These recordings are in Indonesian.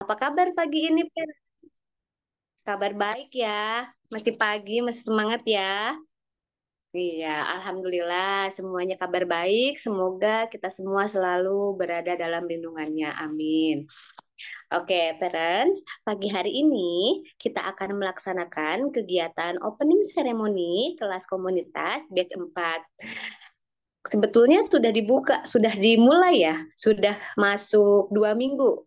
Apa kabar pagi ini, Per? Kabar baik ya. Masih pagi, masih semangat ya. Iya, Alhamdulillah semuanya kabar baik. Semoga kita semua selalu berada dalam lindungannya. Amin. Oke, parents, pagi hari ini kita akan melaksanakan kegiatan opening ceremony kelas komunitas batch 4. Sebetulnya sudah dibuka, sudah dimulai ya, sudah masuk 2 minggu.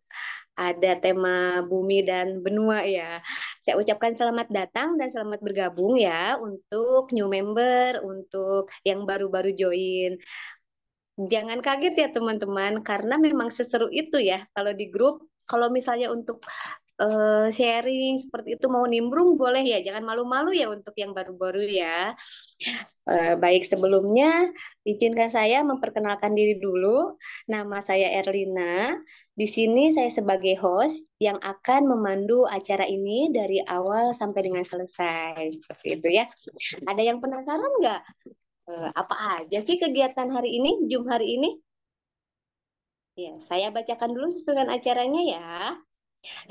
Ada tema bumi dan benua ya. Saya ucapkan selamat datang dan selamat bergabung ya untuk new member, untuk yang baru-baru join. Jangan kaget ya teman-teman, karena memang seseru itu ya kalau di grup. Kalau misalnya untuk sharing seperti itu mau nimbrung boleh ya, jangan malu-malu ya untuk yang baru-baru ya. Baik sebelumnya, izinkan saya memperkenalkan diri dulu. Nama saya Erlina. Di sini saya sebagai host yang akan memandu acara ini dari awal sampai dengan selesai. Seperti itu ya. Ada yang penasaran nggak? Apa aja sih kegiatan hari ini, Jum hari ini? Ya, saya bacakan dulu susunan acaranya ya.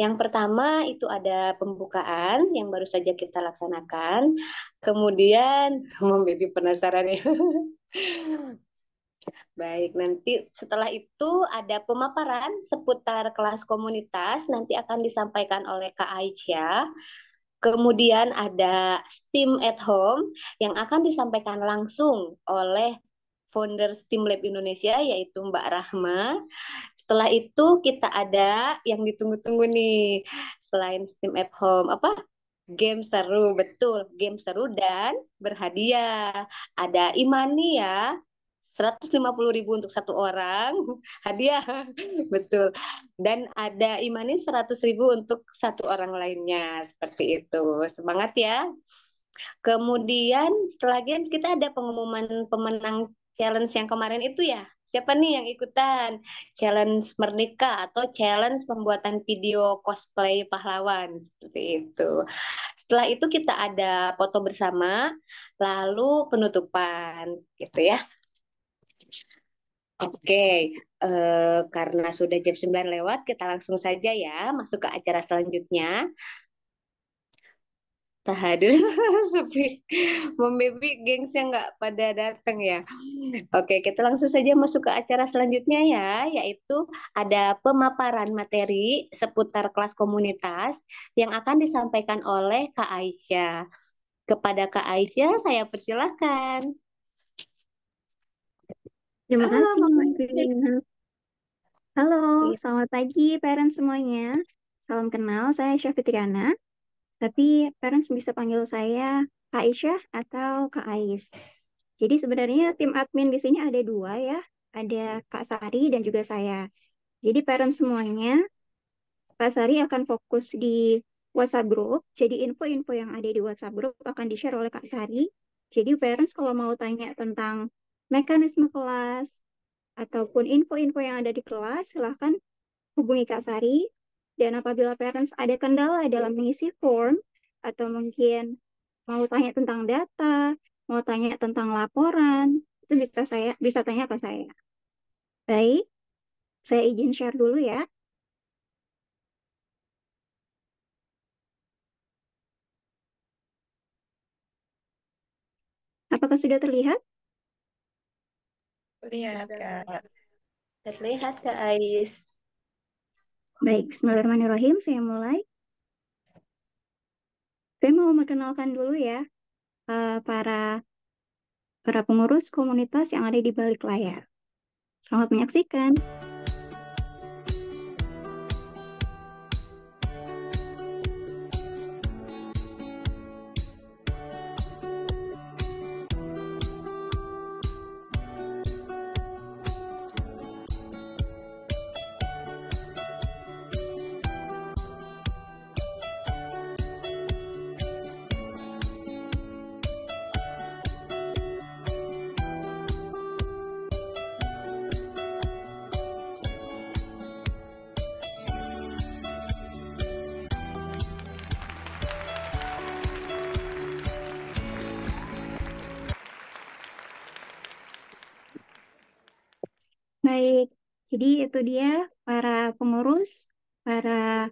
Yang pertama itu ada pembukaan yang baru saja kita laksanakan. Kemudian, Baby penasaran ya. Baik, nanti setelah itu ada pemaparan seputar kelas komunitas, nanti akan disampaikan oleh Kak Aisyah. Kemudian ada STEAM at Home yang akan disampaikan langsung oleh founder STEAM Lab Indonesia, yaitu Mbak Rahma. Setelah itu kita ada yang ditunggu-tunggu nih, selain STEAM at Home, apa? Game seru, betul. Game seru dan berhadiah. Ada Imani ya, 150.000 untuk satu orang hadiah betul, dan ada Imani 100.000 untuk satu orang lainnya, seperti itu. Semangat ya. Kemudian setelah games kita ada pengumuman pemenang challenge yang kemarin itu ya. Siapa nih yang ikutan challenge Merdeka atau challenge pembuatan video cosplay pahlawan, seperti itu. Setelah itu kita ada foto bersama, lalu penutupan gitu ya. Oke, karena sudah jam 9 lewat, kita langsung saja ya masuk ke acara selanjutnya. Hadir sepi, Mom Baby gengsnya nggak pada datang ya. Oke, kita langsung saja masuk ke acara selanjutnya ya, yaitu ada pemaparan materi seputar kelas komunitas yang akan disampaikan oleh Kak Aisyah. Kepada Kak Aisyah, saya persilahkan. Terima Halo, kasih, Mom Mbak Baby. Green. Halo, Iya. selamat pagi parents semuanya. Salam kenal, saya Aisyah Fitriana. Tapi parents bisa panggil saya Kak Aisyah atau Kak Ais. Jadi sebenarnya tim admin di sini ada dua ya. Ada Kak Sari dan juga saya. Jadi parents semuanya, Kak Sari akan fokus di WhatsApp group. Jadi info-info yang ada di WhatsApp group akan di-share oleh Kak Sari. Jadi parents kalau mau tanya tentang mekanisme kelas, ataupun info-info yang ada di kelas, silahkan hubungi Kak Sari. Dan apabila parents ada kendala dalam mengisi form, atau mungkin mau tanya tentang data, mau tanya tentang laporan, itu bisa tanya ke saya. Baik, saya izin share dulu ya. Apakah sudah terlihat? Lihat, Kak. Terlihat Kak Ais. Baik, Bismillahirrahmanirrahim. Saya mulai. Saya mau memperkenalkan dulu ya para para pengurus komunitas yang ada di balik layar. Selamat menyaksikan. Baik, jadi itu dia para pengurus. para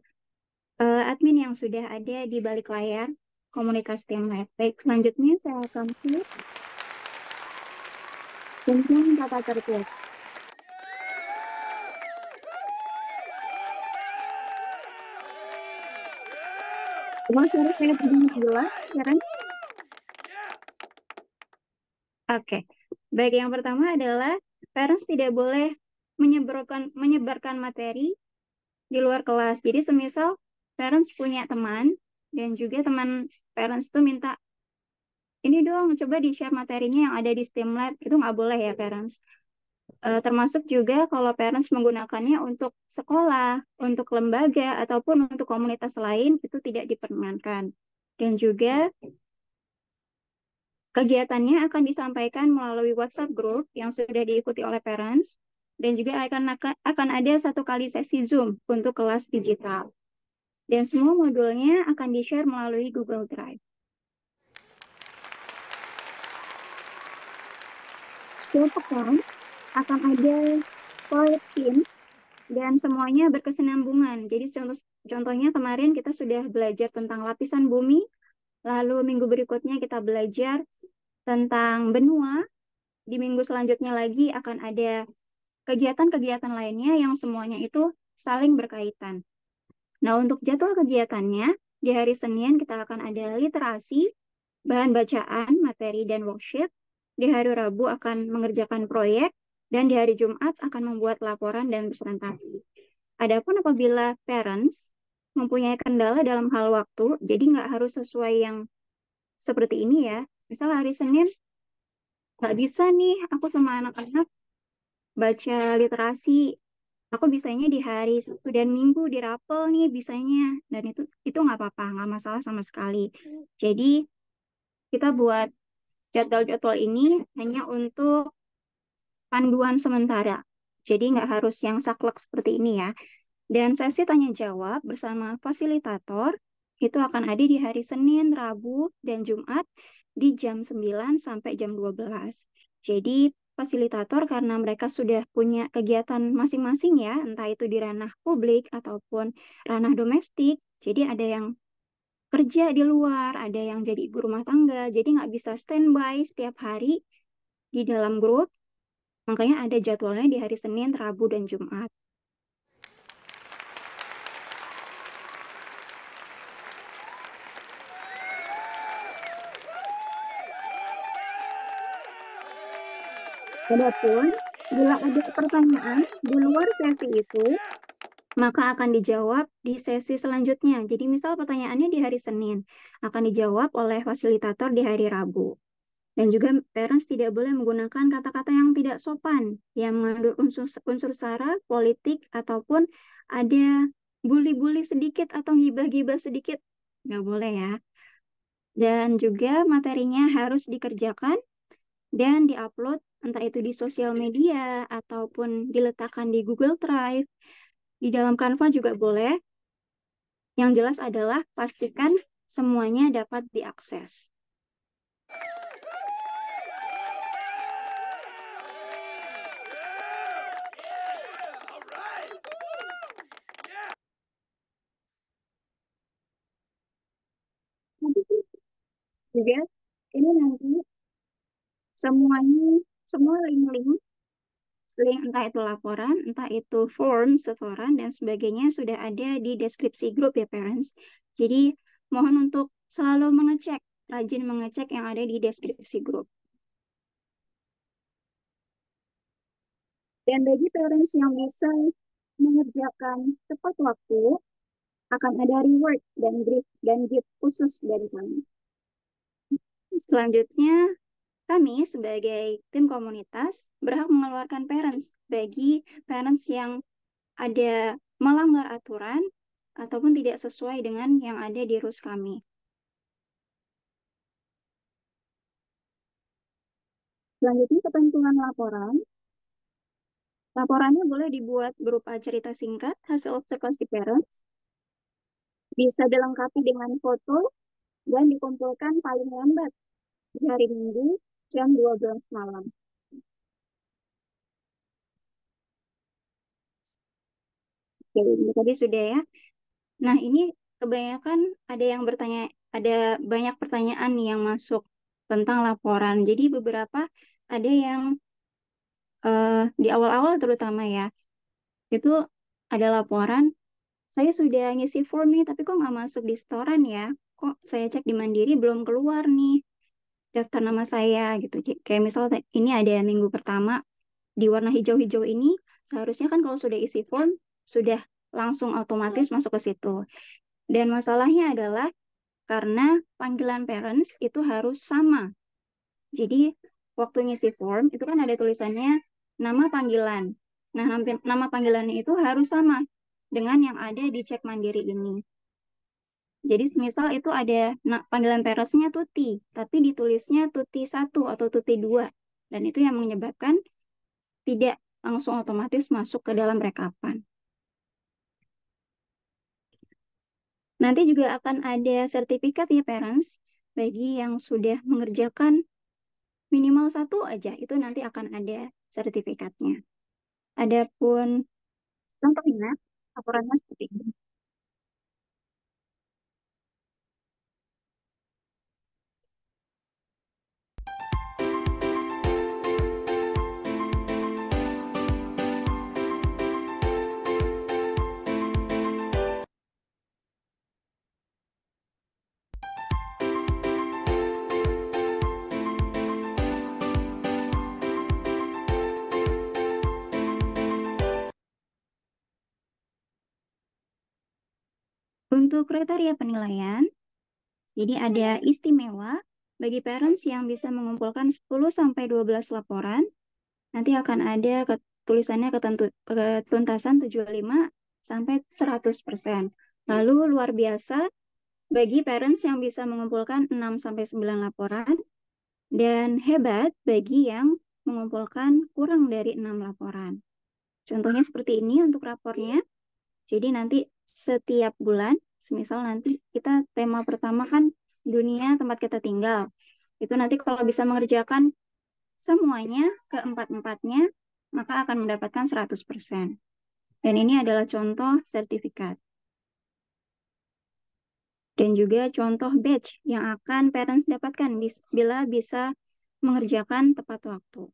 admin yang sudah ada di balik layar komunitas tim lab. Baik, selanjutnya saya akan flip tentang tata tertib. Semua suara saya terdengar jelas, Terence? Oke, baik, yang pertama adalah parents tidak boleh menyebarkan materi di luar kelas. Jadi semisal parents punya teman dan juga teman parents tuh minta ini dong coba di share materinya yang ada di STEAM Lab, itu nggak boleh ya parents. Termasuk juga kalau parents menggunakannya untuk sekolah, untuk lembaga ataupun untuk komunitas lain itu tidak diperkenankan. Dan juga kegiatannya akan disampaikan melalui WhatsApp group yang sudah diikuti oleh parents dan juga akan ada satu kali sesi Zoom untuk kelas digital. Dan semua modulnya akan di-share melalui Google Drive. Setiap pekan akan ada proyek STEAM dan semuanya berkesinambungan. Jadi contohnya kemarin kita sudah belajar tentang lapisan bumi, lalu minggu berikutnya kita belajar tentang benua, di minggu selanjutnya lagi akan ada kegiatan-kegiatan lainnya yang semuanya itu saling berkaitan. Nah, untuk jadwal kegiatannya, di hari Senin kita akan ada literasi, bahan bacaan, materi, dan worksheet. Di hari Rabu akan mengerjakan proyek, dan di hari Jumat akan membuat laporan dan presentasi. Adapun apabila parents mempunyai kendala dalam hal waktu, jadi nggak harus sesuai yang seperti ini ya. Misal hari Senin, nggak bisa nih aku sama anak-anak baca literasi. Aku bisanya di hari Sabtu dan Minggu di rapel nih bisanya. Dan itu nggak apa-apa, nggak masalah sama sekali. Jadi kita buat jadwal-jadwal ini hanya untuk panduan sementara. Jadi nggak harus yang saklek seperti ini ya. Dan sesi tanya jawab bersama fasilitator itu akan ada di hari Senin, Rabu, dan Jumat di jam 9 sampai jam 12. Jadi fasilitator karena mereka sudah punya kegiatan masing-masing ya, entah itu di ranah publik ataupun ranah domestik. Jadi ada yang kerja di luar, ada yang jadi ibu rumah tangga, jadi nggak bisa standby setiap hari di dalam grup. Makanya ada jadwalnya di hari Senin, Rabu, dan Jumat. Adapun bila ada pertanyaan di luar sesi itu, maka akan dijawab di sesi selanjutnya. Jadi misal pertanyaannya di hari Senin, akan dijawab oleh fasilitator di hari Rabu. Dan juga parents tidak boleh menggunakan kata-kata yang tidak sopan, yang mengandung unsur sara, politik, ataupun ada bully-bully sedikit atau gibah-gibah sedikit. Nggak boleh ya. Dan juga materinya harus dikerjakan dan diupload entah itu di sosial media ataupun diletakkan di Google Drive. Di dalam Canva juga boleh. Yang jelas adalah pastikan semuanya dapat diakses. Juga ini nanti semuanya, semua link entah itu laporan, entah itu form setoran dan sebagainya sudah ada di deskripsi grup ya parents. Jadi mohon untuk selalu mengecek, rajin mengecek yang ada di deskripsi grup. Dan bagi parents yang bisa mengerjakan tepat waktu, akan ada reward dan gift khusus dari kami. Selanjutnya, kami sebagai tim komunitas berhak mengeluarkan parents bagi parents yang ada melanggar aturan ataupun tidak sesuai dengan yang ada di rules kami. Selanjutnya, ketentuan laporan. Laporannya boleh dibuat berupa cerita singkat hasil observasi parents, bisa dilengkapi dengan foto, dan dikumpulkan paling lambat di hari Minggu jam 12 malam. Ya, ini tadi sudah ya. Nah, ini kebanyakan ada yang bertanya, ada banyak pertanyaan nih yang masuk tentang laporan. Jadi beberapa ada yang di awal-awal terutama ya, itu ada laporan, saya sudah ngisi form nih, tapi kok nggak masuk di setoran ya? Kok saya cek di Mandiri belum keluar nih daftar nama saya gitu. Kayak misal ini ada minggu pertama di warna hijau-hijau ini, seharusnya kan kalau sudah isi form, sudah langsung otomatis masuk ke situ. Dan masalahnya adalah karena panggilan parents itu harus sama. Jadi waktu ngisi form itu kan ada tulisannya nama panggilan. Nah, nama panggilannya itu harus sama dengan yang ada di cek mandiri ini. Jadi misal itu ada panggilan parentsnya Tuti, tapi ditulisnya Tuti satu atau Tuti 2. Dan itu yang menyebabkan tidak langsung otomatis masuk ke dalam rekapan. Nanti juga akan ada sertifikat ya parents bagi yang sudah mengerjakan minimal satu aja, itu nanti akan ada sertifikatnya. Adapun contohnya, laporannya seperti ini. Untuk kriteria penilaian, jadi ada istimewa bagi parents yang bisa mengumpulkan 10 sampai 12 laporan, nanti akan ada tulisannya ketuntasan 75 sampai 100%. Lalu luar biasa bagi parents yang bisa mengumpulkan 6 sampai 9 laporan, dan hebat bagi yang mengumpulkan kurang dari 6 laporan. Contohnya seperti ini untuk rapornya. Jadi nanti setiap bulan, semisal nanti kita tema pertama kan dunia tempat kita tinggal. Itu nanti kalau bisa mengerjakan semuanya keempat-empatnya, maka akan mendapatkan 100%. Dan ini adalah contoh sertifikat. Dan juga contoh badge yang akan parents dapatkan bila bisa mengerjakan tepat waktu.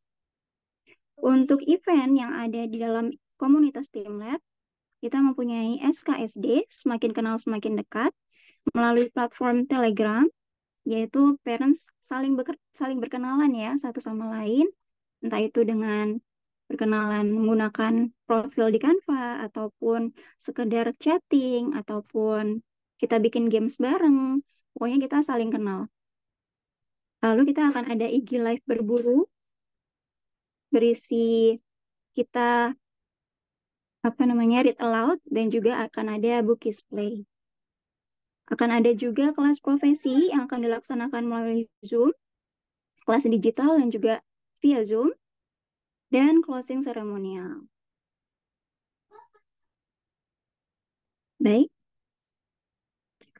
Untuk event yang ada di dalam komunitas TeamLab, kita mempunyai SKSD, semakin kenal semakin dekat, melalui platform Telegram, yaitu parents saling berkenalan ya satu sama lain, entah itu dengan berkenalan menggunakan profil di Canva, ataupun sekedar chatting, ataupun kita bikin games bareng, pokoknya kita saling kenal. Lalu kita akan ada IG Live berburu, berisi kita apa namanya read aloud, dan juga akan ada book display. Akan ada juga kelas profesi yang akan dilaksanakan melalui Zoom, kelas digital dan juga via Zoom, dan closing seremonial. Baik,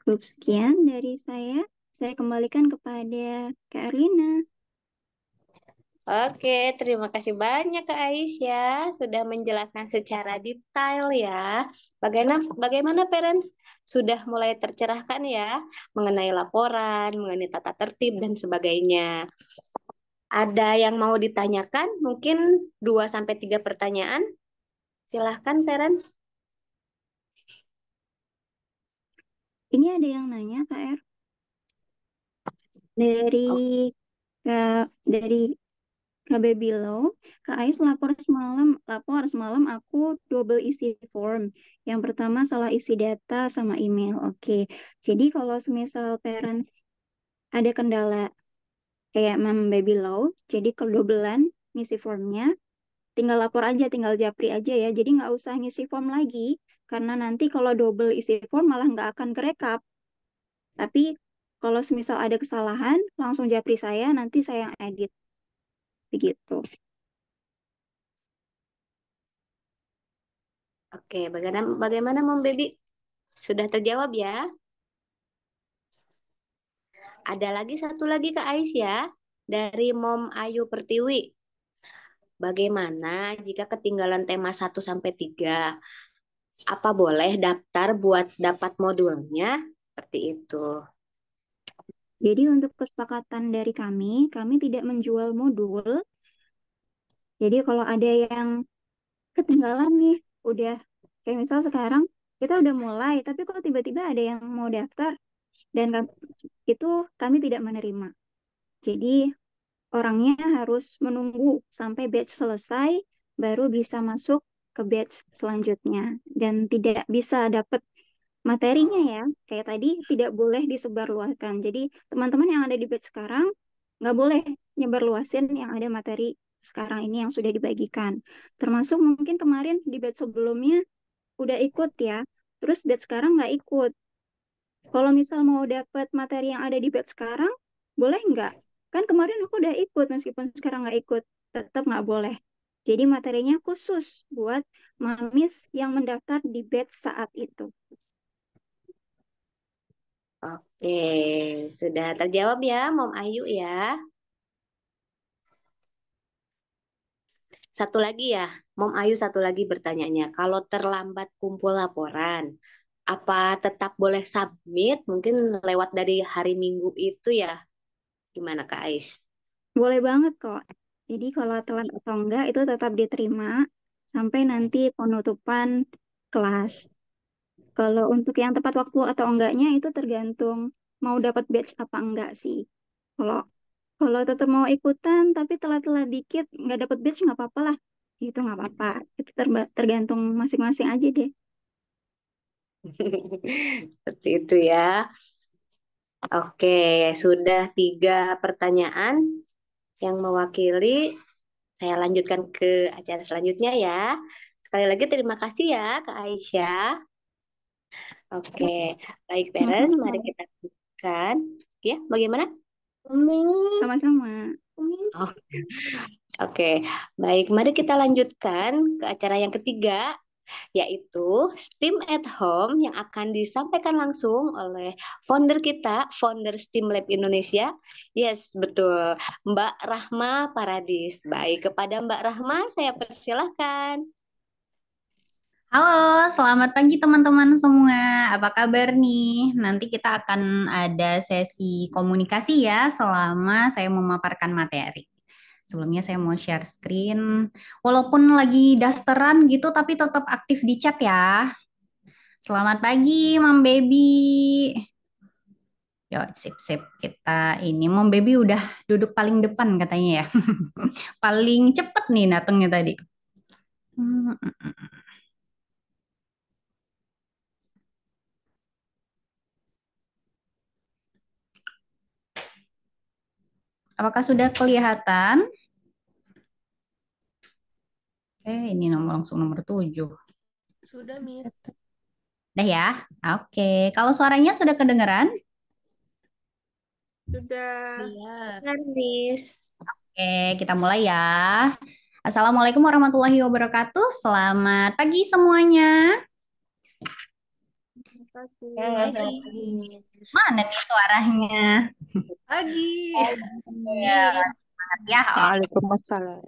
cukup sekian dari saya. Saya kembalikan kepada Kak Erlina. Oke, terima kasih banyak Kak Aisyah sudah menjelaskan secara detail ya. Bagaimana parents sudah mulai tercerahkan ya mengenai laporan, mengenai tata tertib dan sebagainya. Ada yang mau ditanyakan? Mungkin 2 sampai 3 pertanyaan. Silahkan parents. Ini ada yang nanya, Kak Er, dari dari KB Below, Kak Ais lapor semalam aku double isi form. Yang pertama salah isi data sama email. Oke. Jadi kalau semisal parents ada kendala kayak Baby Law, jadi kedobelan ngisi formnya, tinggal lapor aja, tinggal japri aja ya. Jadi nggak usah ngisi form lagi, karena nanti kalau double isi form malah nggak akan kerekap. Tapi kalau semisal ada kesalahan, langsung japri saya, nanti saya yang edit. Begitu. Oke, bagaimana Mom Baby? Sudah terjawab ya? Ada lagi satu lagi Kak Aisyah dari Mom Ayu Pertiwi. Bagaimana jika ketinggalan tema 1 sampai 3? Apa boleh daftar buat dapat modulnya? Seperti itu. Jadi untuk kesepakatan dari kami tidak menjual modul. Jadi kalau ada yang ketinggalan nih, udah kayak misal sekarang kita udah mulai, tapi kok tiba-tiba ada yang mau daftar dan itu kami tidak menerima. Jadi orangnya harus menunggu sampai batch selesai baru bisa masuk ke batch selanjutnya dan tidak bisa dapat materinya ya. Kayak tadi tidak boleh disebarluaskan. Jadi teman-teman yang ada di batch sekarang nggak boleh nyebarluasin yang ada materi sekarang ini yang sudah dibagikan. Termasuk mungkin kemarin di batch sebelumnya udah ikut ya, terus batch sekarang nggak ikut. Kalau misal mau dapat materi yang ada di batch sekarang, boleh nggak? Kan kemarin aku udah ikut, meskipun sekarang nggak ikut, tetap nggak boleh. Jadi materinya khusus buat mamis yang mendaftar di batch saat itu. Oke, sudah terjawab ya, Mom Ayu ya. Satu lagi ya, Mom Ayu satu lagi bertanyanya. Kalau terlambat kumpul laporan, apa tetap boleh submit? Mungkin lewat dari hari Minggu itu ya. Gimana Kak Ais? Boleh banget kok. Jadi kalau telat atau enggak itu tetap diterima sampai nanti penutupan kelas. Kalau untuk yang tepat waktu atau enggaknya itu tergantung mau dapat batch apa enggak sih. Kalau kalau tetap mau ikutan tapi telat-telat dikit nggak dapat batch nggak apa-apa lah. Itu nggak apa-apa. Itu tergantung masing-masing aja deh. Seperti itu ya. Oke, sudah 3 pertanyaan yang mewakili. Saya lanjutkan ke acara selanjutnya ya. Sekali lagi terima kasih ya Kak Aisyah. Oke, Ya, baik beres. sama-sama Mari Kak. kita lanjutkan. Ya, bagaimana? Sama-sama. Oh, oke, baik. Mari kita lanjutkan ke acara yang ketiga, yaitu STEAM at Home yang akan disampaikan langsung oleh founder kita, founder STEAM Lab Indonesia. Yes, betul. Mbak Rahma Paradis. Baik, kepada Mbak Rahma saya persilahkan. Halo, selamat pagi teman-teman semua. Apa kabar nih? Nanti kita akan ada sesi komunikasi ya selama saya memaparkan materi. Sebelumnya saya mau share screen. Walaupun lagi dasteran gitu, tapi tetap aktif di chat ya. Selamat pagi, Mam Baby. Yo, sip-sip. Kita ini, Mam Baby udah duduk paling depan katanya ya. Paling cepet nih datangnya tadi. Hmm, hmm, hmm. Apakah sudah kelihatan? Ini langsung nomor 7. Sudah, Miss. Udah ya? Oke. Kalau suaranya sudah kedengeran? Sudah. Benar, Yes. Miss. Oke, kita mulai ya. Assalamualaikum warahmatullahi wabarakatuh. Selamat pagi semuanya. Terima kasih. Miss. Mana nih suaranya? Pagi. Ya, semangat ya. Waalaikumsalam.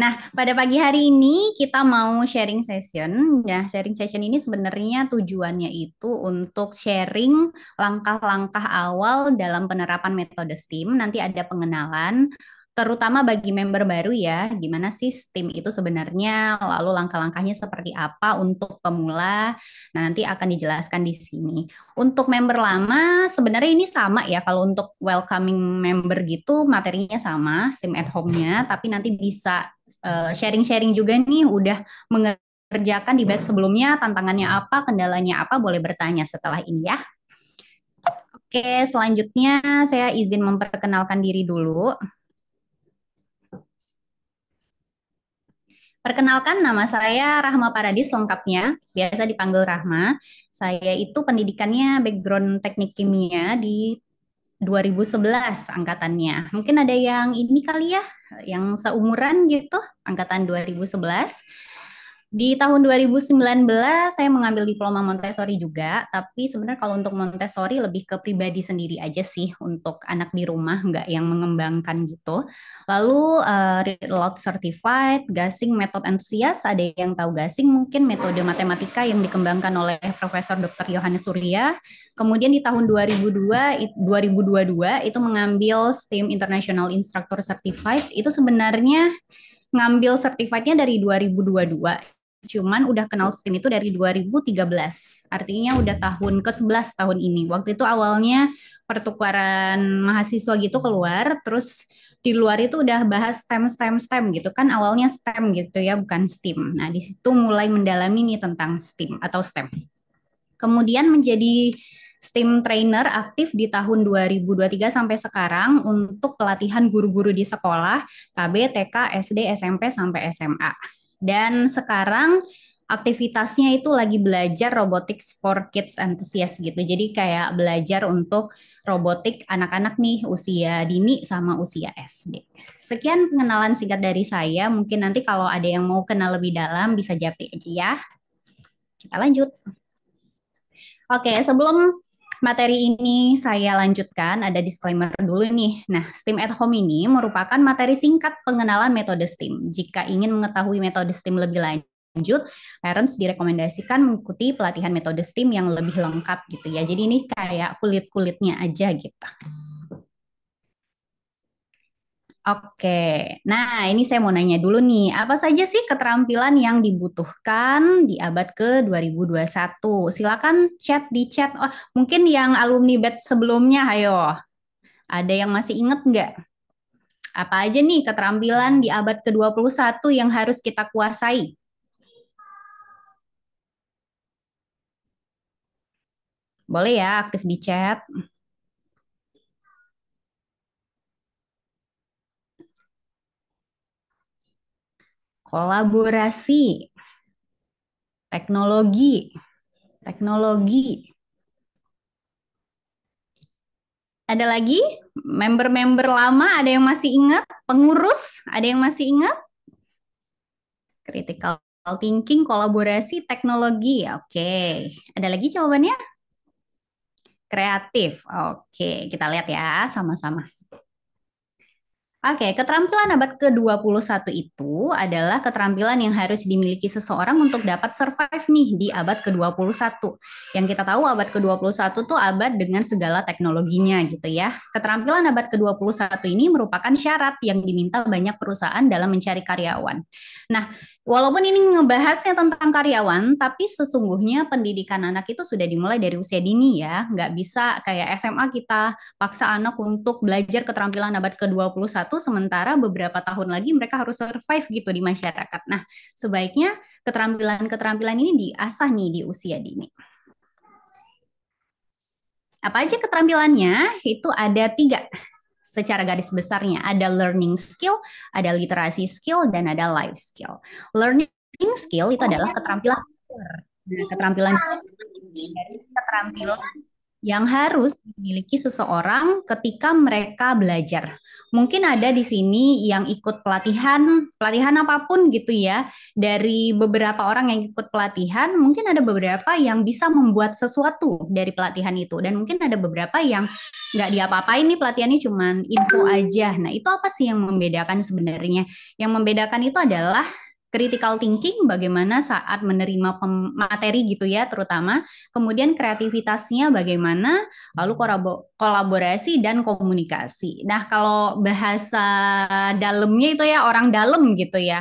Nah, pada pagi hari ini kita mau sharing session. Nah, sharing session ini sebenarnya tujuannya itu untuk sharing langkah-langkah awal dalam penerapan metode STEAM. Nanti ada pengenalan, terutama bagi member baru ya, gimana sih STEAM itu sebenarnya, lalu langkah-langkahnya seperti apa untuk pemula. Nah, nanti akan dijelaskan di sini. Untuk member lama sebenarnya ini sama ya, kalau untuk welcoming member gitu materinya sama, STEAM at home-nya, tapi nanti bisa sharing-sharing juga nih udah mengerjakan di batch sebelumnya, tantangannya apa, kendalanya apa, boleh bertanya setelah ini ya. Oke, selanjutnya saya izin memperkenalkan diri dulu. Perkenalkan, nama saya Rahma Paradis lengkapnya, biasa dipanggil Rahma. Saya itu pendidikannya background teknik kimia di 2011 angkatannya. Mungkin ada yang ini kali ya, yang seumuran gitu, angkatan 2011. Di tahun 2019 saya mengambil diploma Montessori juga, tapi sebenarnya kalau untuk Montessori lebih ke pribadi sendiri aja sih untuk anak di rumah, nggak yang mengembangkan gitu. Lalu Read Aloud Certified, Gasing Method Enthusiast, ada yang tahu Gasing mungkin metode matematika yang dikembangkan oleh Profesor Dr. Yohanes Surya. Kemudian di tahun 2022 itu mengambil STEAM International Instructor Certified, itu sebenarnya ngambil certified-nya dari 2022. Cuman udah kenal STEAM itu dari 2013. Artinya udah tahun ke-11 tahun ini. Waktu itu awalnya pertukaran mahasiswa gitu keluar, terus di luar itu udah bahas STEM gitu kan, awalnya STEM gitu ya, bukan STEAM. Nah, di situ mulai mendalami nih tentang STEAM atau STEM. Kemudian menjadi STEAM trainer aktif di tahun 2023 sampai sekarang untuk pelatihan guru-guru di sekolah KB, TK, SD, SMP sampai SMA. Dan sekarang aktivitasnya itu lagi belajar robotics for kids enthusiast gitu. Jadi kayak belajar untuk robotik anak-anak nih usia dini sama usia SD. Sekian pengenalan singkat dari saya. Mungkin nanti kalau ada yang mau kenal lebih dalam bisa japri aja ya. Kita lanjut. Oke, sebelum materi ini saya lanjutkan, ada disclaimer dulu nih. Nah, STEAM at Home ini merupakan materi singkat pengenalan metode STEAM. Jika ingin mengetahui metode STEAM lebih lanjut, parents direkomendasikan mengikuti pelatihan metode STEAM yang lebih lengkap gitu ya. Jadi ini kayak kulit-kulitnya aja gitu. Oke, nah ini saya mau nanya dulu nih, apa saja sih keterampilan yang dibutuhkan di abad ke-2021? Silakan chat di chat. Oh, mungkin yang alumni batch sebelumnya, ayo. Ada yang masih inget nggak? Apa aja nih keterampilan di abad ke-21 yang harus kita kuasai? Boleh ya, aktif di chat. Kolaborasi, teknologi. Ada lagi member-member lama, ada yang masih ingat? Pengurus, ada yang masih ingat? Critical thinking, kolaborasi, teknologi. Oke, ada lagi jawabannya? Kreatif. Oke, kita lihat ya sama-sama. Oke, keterampilan abad ke-21 itu adalah keterampilan yang harus dimiliki seseorang untuk dapat survive nih di abad ke-21. Yang kita tahu abad ke-21 tuh abad dengan segala teknologinya gitu ya. Keterampilan abad ke-21 ini merupakan syarat yang diminta banyak perusahaan dalam mencari karyawan. Nah, walaupun ini ngebahasnya tentang karyawan, tapi sesungguhnya pendidikan anak itu sudah dimulai dari usia dini ya. Nggak bisa kayak SMA kita paksa anak untuk belajar keterampilan abad ke-21 sementara beberapa tahun lagi mereka harus survive gitu di masyarakat. Nah, sebaiknya keterampilan-keterampilan ini diasah nih di usia dini. Apa aja keterampilannya? Itu ada 3 secara garis besarnya. Ada learning skill, ada literasi skill, dan ada life skill. Learning skill itu adalah keterampilan. Nah, keterampilan yang harus dimiliki seseorang ketika mereka belajar. Mungkin ada di sini yang ikut pelatihan apapun gitu ya. Dari beberapa orang yang ikut pelatihan, mungkin ada beberapa yang bisa membuat sesuatu dari pelatihan itu. Dan mungkin ada beberapa yang nggak diapa-apain nih pelatihannya cuman info aja. Nah, itu apa sih yang membedakan sebenarnya? Yang membedakan itu adalah critical thinking, bagaimana saat menerima materi gitu ya, terutama. Kemudian kreativitasnya bagaimana, lalu kolaborasi dan komunikasi. Nah, kalau bahasa dalamnya itu ya orang dalam gitu ya.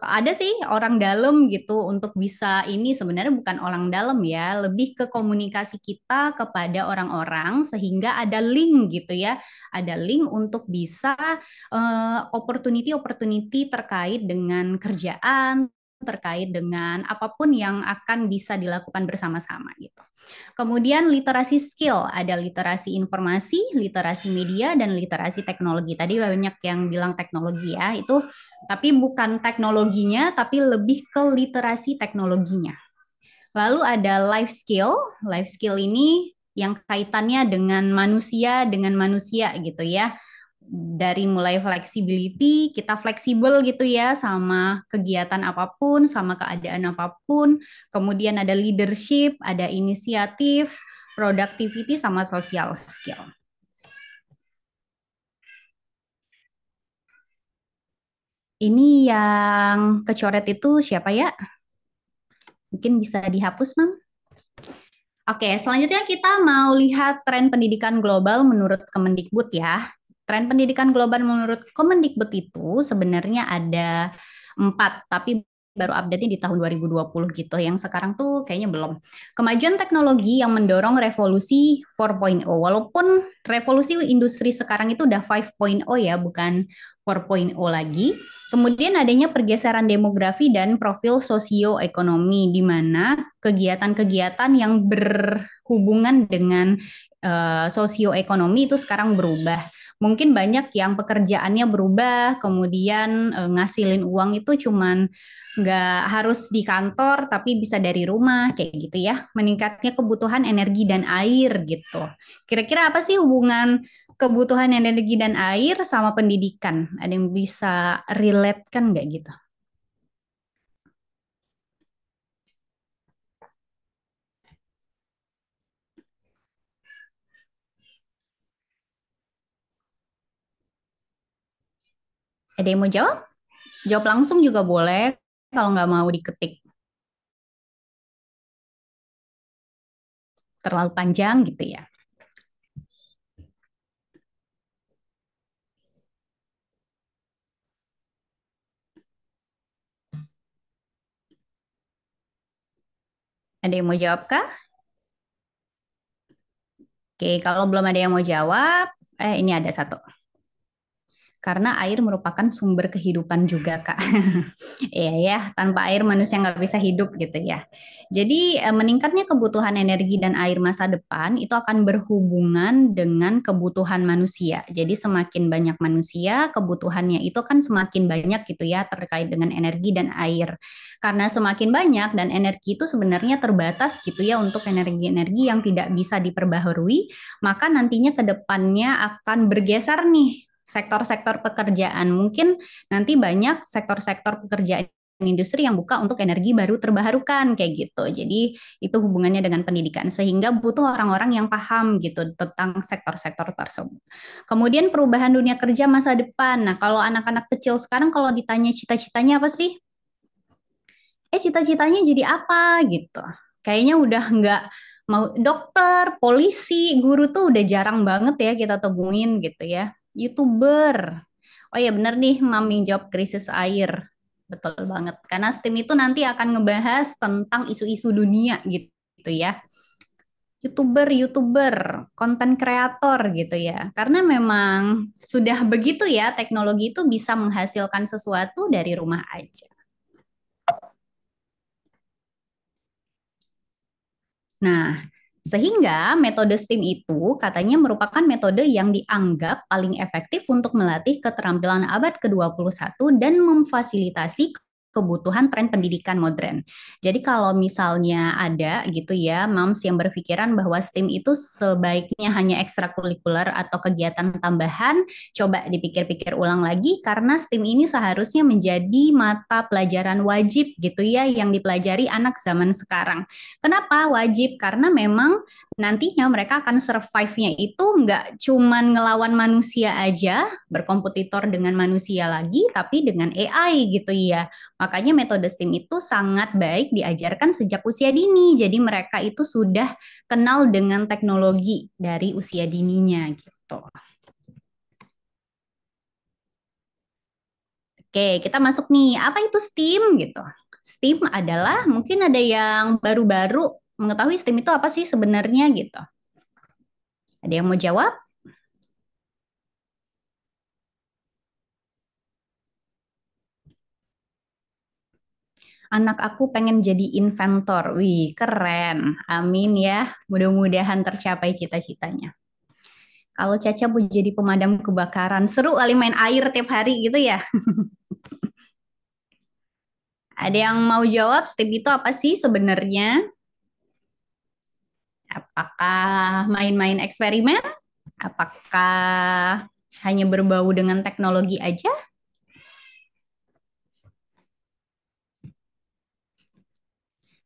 Ada sih orang dalam gitu untuk bisa ini sebenarnya bukan orang dalam ya, lebih ke komunikasi kita kepada orang-orang sehingga ada link gitu ya. Ada link untuk bisa opportunity terkait dengan kerjaan, terkait dengan apapun yang akan bisa dilakukan bersama-sama gitu. Kemudian literasi skill, ada literasi informasi, literasi media, dan literasi teknologi. Tadi banyak yang bilang teknologi ya, itu tapi bukan teknologinya, tapi lebih ke literasi teknologinya. Lalu ada life skill ini yang kaitannya dengan manusia gitu ya. dari mulai flexibility, kita fleksibel gitu ya sama kegiatan apapun, sama keadaan apapun. Kemudian ada leadership, ada inisiatif, productivity, sama social skill. Ini yang kecoret itu siapa ya? Mungkin bisa dihapus, Mam. Oke, selanjutnya kita mau lihat tren pendidikan global menurut Kemendikbud ya. Tren pendidikan global menurut Kemendikbud itu sebenarnya ada 4, tapi baru update-nya di tahun 2020 gitu. Yang sekarang tuh kayaknya belum. Kemajuan teknologi yang mendorong revolusi 4.0. Walaupun revolusi industri sekarang itu udah 5.0 ya, bukan 4.0 lagi. Kemudian adanya pergeseran demografi dan profil sosioekonomi, di mana kegiatan-kegiatan yang berhubungan dengan sosioekonomi itu sekarang berubah. Mungkin banyak yang pekerjaannya berubah, kemudian ngasilin uang itu cuman nggak harus di kantor, tapi bisa dari rumah, kayak gitu ya. Meningkatnya kebutuhan energi dan air gitu. Kira-kira apa sih hubungan kebutuhan energi dan air sama pendidikan? Ada yang bisa relate kan nggak gitu? Ada yang mau jawab? Jawab langsung juga boleh, kalau nggak mau diketik terlalu panjang gitu ya. Ada yang mau jawab kah? Oke, kalau belum ada yang mau jawab, ini ada satu. Karena air merupakan sumber kehidupan juga, Kak. Iya ya, tanpa air manusia nggak bisa hidup gitu ya. Jadi meningkatnya kebutuhan energi dan air masa depan itu akan berhubungan dengan kebutuhan manusia. Jadi semakin banyak manusia, kebutuhannya itu kan semakin banyak gitu ya terkait dengan energi dan air. Karena semakin banyak dan energi itu sebenarnya terbatas gitu ya untuk energi-energi yang tidak bisa diperbaharui, maka nantinya ke depannya akan bergeser nih sektor-sektor pekerjaan. Mungkin nanti banyak sektor-sektor pekerjaan industri yang buka untuk energi baru terbarukan kayak gitu. Jadi itu hubungannya dengan pendidikan sehingga butuh orang-orang yang paham gitu tentang sektor-sektor tersebut. Kemudian perubahan dunia kerja masa depan. Nah, kalau anak-anak kecil sekarang kalau ditanya cita-citanya apa sih? Cita-citanya jadi apa gitu. Kayaknya udah nggak mau dokter, polisi, guru tuh udah jarang banget ya kita temuin gitu ya. YouTuber. Oh ya bener nih, Mami jawab krisis air. Betul banget. Karena STEM itu nanti akan ngebahas tentang isu-isu dunia gitu ya. YouTuber, konten kreator gitu ya. Karena memang sudah begitu ya, teknologi itu bisa menghasilkan sesuatu dari rumah aja. Nah, sehingga metode STEAM itu katanya merupakan metode yang dianggap paling efektif untuk melatih keterampilan abad ke-21 dan memfasilitasi kebutuhan tren pendidikan modern. Jadi kalau misalnya ada gitu ya, moms yang berpikiran bahwa STEAM itu sebaiknya hanya ekstrakurikuler atau kegiatan tambahan, coba dipikir-pikir ulang lagi karena STEAM ini seharusnya menjadi mata pelajaran wajib gitu ya yang dipelajari anak zaman sekarang. Kenapa wajib? Karena memang nantinya mereka akan survive-nya itu nggak cuman ngelawan manusia aja, berkompetitor dengan manusia lagi, tapi dengan AI gitu ya. Makanya metode STEAM itu sangat baik diajarkan sejak usia dini. Jadi mereka itu sudah kenal dengan teknologi dari usia dininya gitu. Oke, kita masuk nih. Apa itu STEAM gitu? STEAM adalah mungkin ada yang baru-baru mengetahui STEAM itu apa sih sebenarnya gitu. Ada yang mau jawab? Anak aku pengen jadi inventor. Wih, keren. Amin ya. Mudah-mudahan tercapai cita-citanya. Kalau Caca mau jadi pemadam kebakaran, seru kali main air tiap hari gitu ya. Ada yang mau jawab STEAM itu apa sih sebenarnya? Apakah main-main eksperimen? Apakah hanya berbau dengan teknologi aja?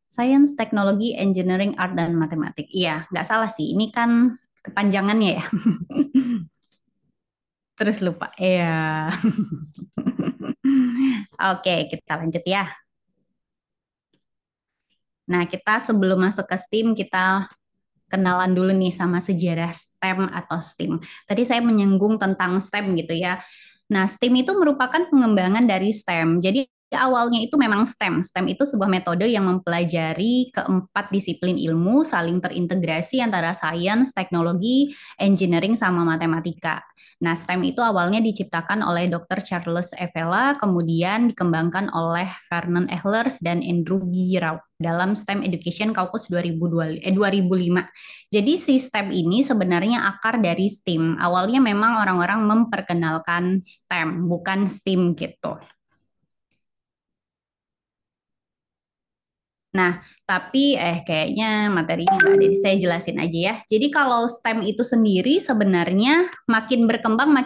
Science, teknologi, engineering, art, dan matematik. Iya, nggak salah sih. Ini kan kepanjangannya ya. Terus lupa. Iya. Oke, kita lanjut ya. Nah, kita sebelum masuk ke STEAM, kita kenalan dulu nih sama sejarah STEM atau STEAM. Tadi saya menyinggung tentang STEM gitu ya. Nah, STEAM itu merupakan pengembangan dari STEM. Jadi awalnya itu memang STEM. STEM itu sebuah metode yang mempelajari keempat disiplin ilmu saling terintegrasi antara sains, teknologi, engineering, sama matematika. Nah, STEM itu awalnya diciptakan oleh Dr. Charles Evella, kemudian dikembangkan oleh Vernon Ehlers dan Andrew Giraud dalam STEM Education Caucus 2005. Jadi si STEM ini sebenarnya akar dari STEAM. Awalnya memang orang-orang memperkenalkan STEM, bukan STEAM gitu. Nah, tapi kayaknya materinya nggak ada. Saya jelasin aja ya. Jadi kalau STEM itu sendiri sebenarnya makin berkembang.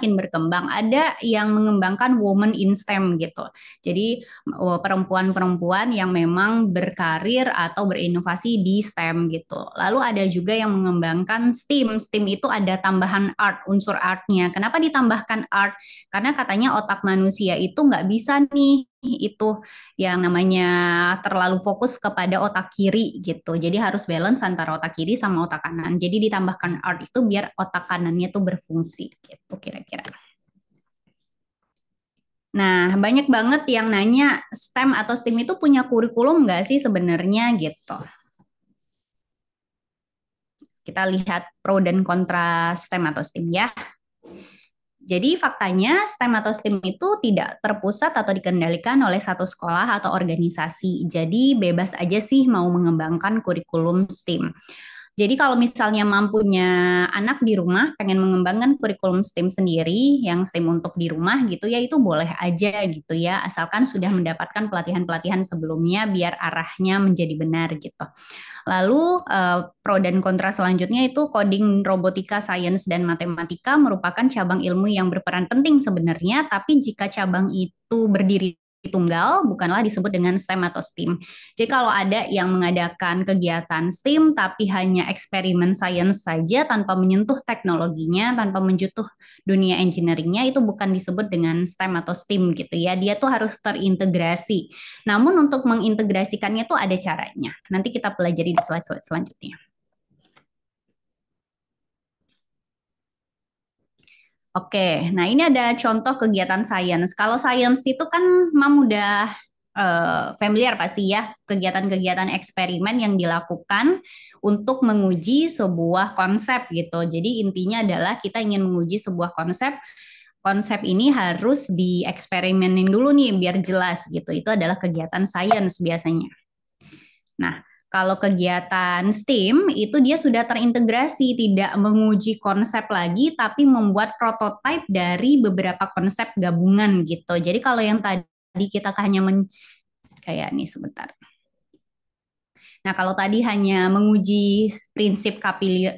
Ada yang mengembangkan women in STEM gitu. Jadi perempuan-perempuan yang memang berkarir atau berinovasi di STEM gitu. Lalu ada juga yang mengembangkan STEAM. STEAM itu ada tambahan art, unsur artnya. Kenapa ditambahkan art? Karena katanya otak manusia itu nggak bisa nih itu yang namanya terlalu fokus kepada otak kiri gitu. Jadi harus balance antara otak kiri sama otak kanan. Jadi ditambahkan art itu biar otak kanannya tuh berfungsi gitu kira-kira. Nah, banyak banget yang nanya STEM atau STEAM itu punya kurikulum nggak sih sebenarnya gitu. Kita lihat pro dan kontra STEM atau STEAM ya. Jadi faktanya STEM atau STEAM itu tidak terpusat atau dikendalikan oleh satu sekolah atau organisasi. Jadi bebas aja sih mau mengembangkan kurikulum STEAM. Jadi kalau misalnya mampunya anak di rumah pengen mengembangkan kurikulum STEAM sendiri, yang STEAM untuk di rumah gitu ya, itu boleh aja gitu ya, asalkan sudah mendapatkan pelatihan-pelatihan sebelumnya biar arahnya menjadi benar gitu. Lalu pro dan kontra selanjutnya itu coding, robotika, sains, dan matematika merupakan cabang ilmu yang berperan penting sebenarnya, tapi jika cabang itu berdiri tunggal bukanlah disebut dengan STEM atau STEAM. Jadi kalau ada yang mengadakan kegiatan STEAM tapi hanya eksperimen sains saja tanpa menyentuh teknologinya, tanpa menyentuh dunia engineeringnya, itu bukan disebut dengan STEM atau STEAM gitu ya. Dia tuh harus terintegrasi. Namun untuk mengintegrasikannya tuh ada caranya. Nanti kita pelajari di slide-slide selanjutnya. Oke, nah ini ada contoh kegiatan sains. Kalau sains itu kan Mam udah familiar pasti ya, kegiatan-kegiatan eksperimen yang dilakukan untuk menguji sebuah konsep gitu. Jadi intinya adalah kita ingin menguji sebuah konsep. Konsep ini harus dieksperimenin dulu nih biar jelas gitu. Itu adalah kegiatan sains biasanya. Nah, kalau kegiatan STEAM itu dia sudah terintegrasi, tidak menguji konsep lagi, tapi membuat prototipe dari beberapa konsep gabungan gitu. Jadi kalau yang tadi kita hanya kayak nih sebentar. Nah, kalau tadi hanya menguji prinsip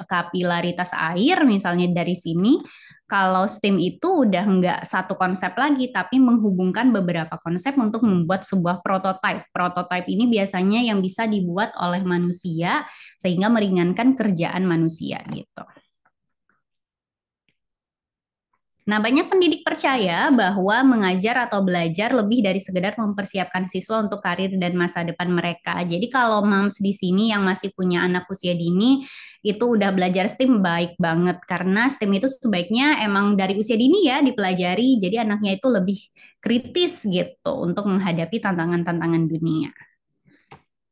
kapilaritas air, misalnya dari sini, kalau STEAM itu udah nggak satu konsep lagi, tapi menghubungkan beberapa konsep untuk membuat sebuah prototipe. Prototipe ini biasanya yang bisa dibuat oleh manusia, sehingga meringankan kerjaan manusia gitu. Nah, banyak pendidik percaya bahwa mengajar atau belajar lebih dari sekedar mempersiapkan siswa untuk karir dan masa depan mereka. Jadi kalau moms di sini yang masih punya anak usia dini, itu udah belajar STEAM baik banget. Karena STEAM itu sebaiknya emang dari usia dini ya dipelajari, jadi anaknya itu lebih kritis gitu untuk menghadapi tantangan-tantangan dunia.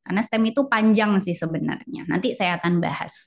Karena STEM itu panjang sih sebenarnya. Nanti saya akan bahas.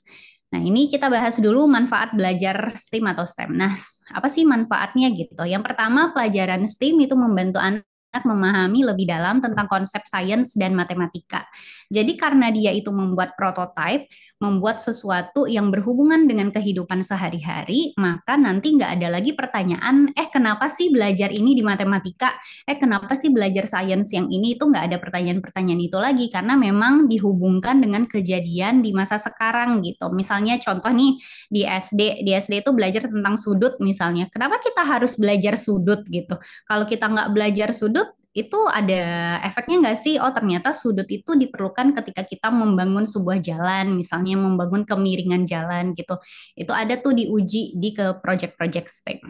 Nah, ini kita bahas dulu manfaat belajar STEAM atau STEM. Nah, apa sih manfaatnya gitu? Yang pertama, pelajaran STEAM itu membantu anak memahami lebih dalam tentang konsep sains dan matematika. Jadi karena dia itu membuat prototipe, membuat sesuatu yang berhubungan dengan kehidupan sehari-hari, maka nanti nggak ada lagi pertanyaan, kenapa sih belajar ini di matematika? Kenapa sih belajar sains yang ini? Itu nggak ada pertanyaan-pertanyaan itu lagi, karena memang dihubungkan dengan kejadian di masa sekarang gitu. Misalnya contoh nih, di SD itu belajar tentang sudut misalnya. Kenapa kita harus belajar sudut gitu? Kalau kita nggak belajar sudut, itu ada efeknya nggak sih? Oh, ternyata sudut itu diperlukan ketika kita membangun sebuah jalan, misalnya membangun kemiringan jalan gitu. Itu ada tuh diuji di ke project-project STEM.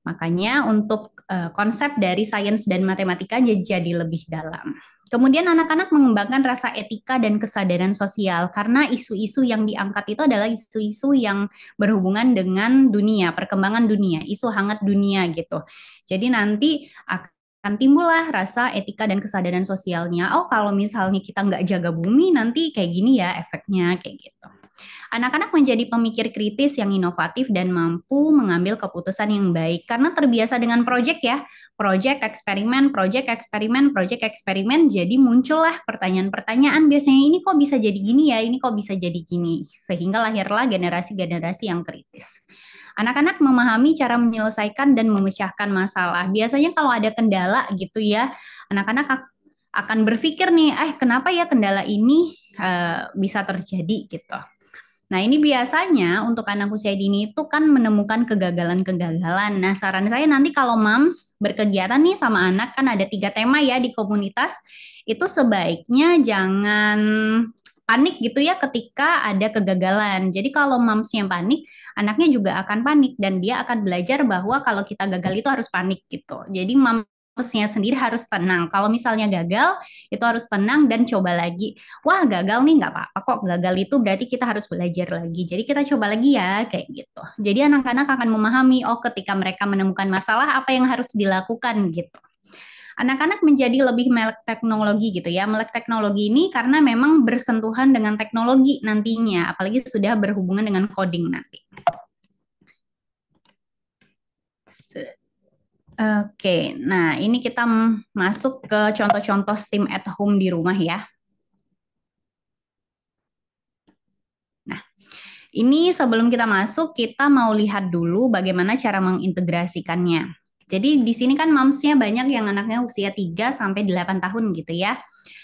Makanya untuk konsep dari sains dan matematika jadi lebih dalam. Kemudian anak-anak mengembangkan rasa etika dan kesadaran sosial karena isu-isu yang diangkat itu adalah isu-isu yang berhubungan dengan dunia, perkembangan dunia, isu hangat dunia gitu. Jadi nanti akan timbullah rasa etika dan kesadaran sosialnya. Oh, kalau misalnya kita nggak jaga bumi, nanti kayak gini ya efeknya, kayak gitu. Anak-anak menjadi pemikir kritis yang inovatif dan mampu mengambil keputusan yang baik karena terbiasa dengan proyek ya. Proyek, eksperimen, proyek, eksperimen, proyek, eksperimen. Jadi muncullah pertanyaan-pertanyaan biasanya ini kok bisa jadi gini ya, ini kok bisa jadi gini. Sehingga lahirlah generasi-generasi yang kritis. Anak-anak memahami cara menyelesaikan dan memecahkan masalah. Biasanya kalau ada kendala gitu ya, anak-anak akan berpikir nih, kenapa ya kendala ini bisa terjadi gitu. Nah, ini biasanya untuk anak usia dini itu kan menemukan kegagalan-kegagalan. Nah, saran saya nanti kalau moms berkegiatan nih sama anak, kan ada 3 tema ya di komunitas, itu sebaiknya jangan panik gitu ya ketika ada kegagalan. Jadi kalau momsnya panik, anaknya juga akan panik dan dia akan belajar bahwa kalau kita gagal itu harus panik gitu. Jadi momsnya sendiri harus tenang. Kalau misalnya gagal, itu harus tenang dan coba lagi. Wah, gagal nih, nggak apa-apa kok. Gagal itu berarti kita harus belajar lagi. Jadi kita coba lagi ya, kayak gitu. Jadi anak-anak akan memahami, ketika mereka menemukan masalah, apa yang harus dilakukan gitu. Anak-anak menjadi lebih melek teknologi gitu ya. Melek teknologi ini karena memang bersentuhan dengan teknologi nantinya, apalagi sudah berhubungan dengan coding nanti. Oke, nah ini kita masuk ke contoh-contoh STEAM at home di rumah ya. Nah, ini sebelum kita masuk, kita mau lihat dulu bagaimana cara mengintegrasikannya. Jadi di sini kan momsnya banyak yang anaknya usia 3 sampai 8 tahun gitu ya.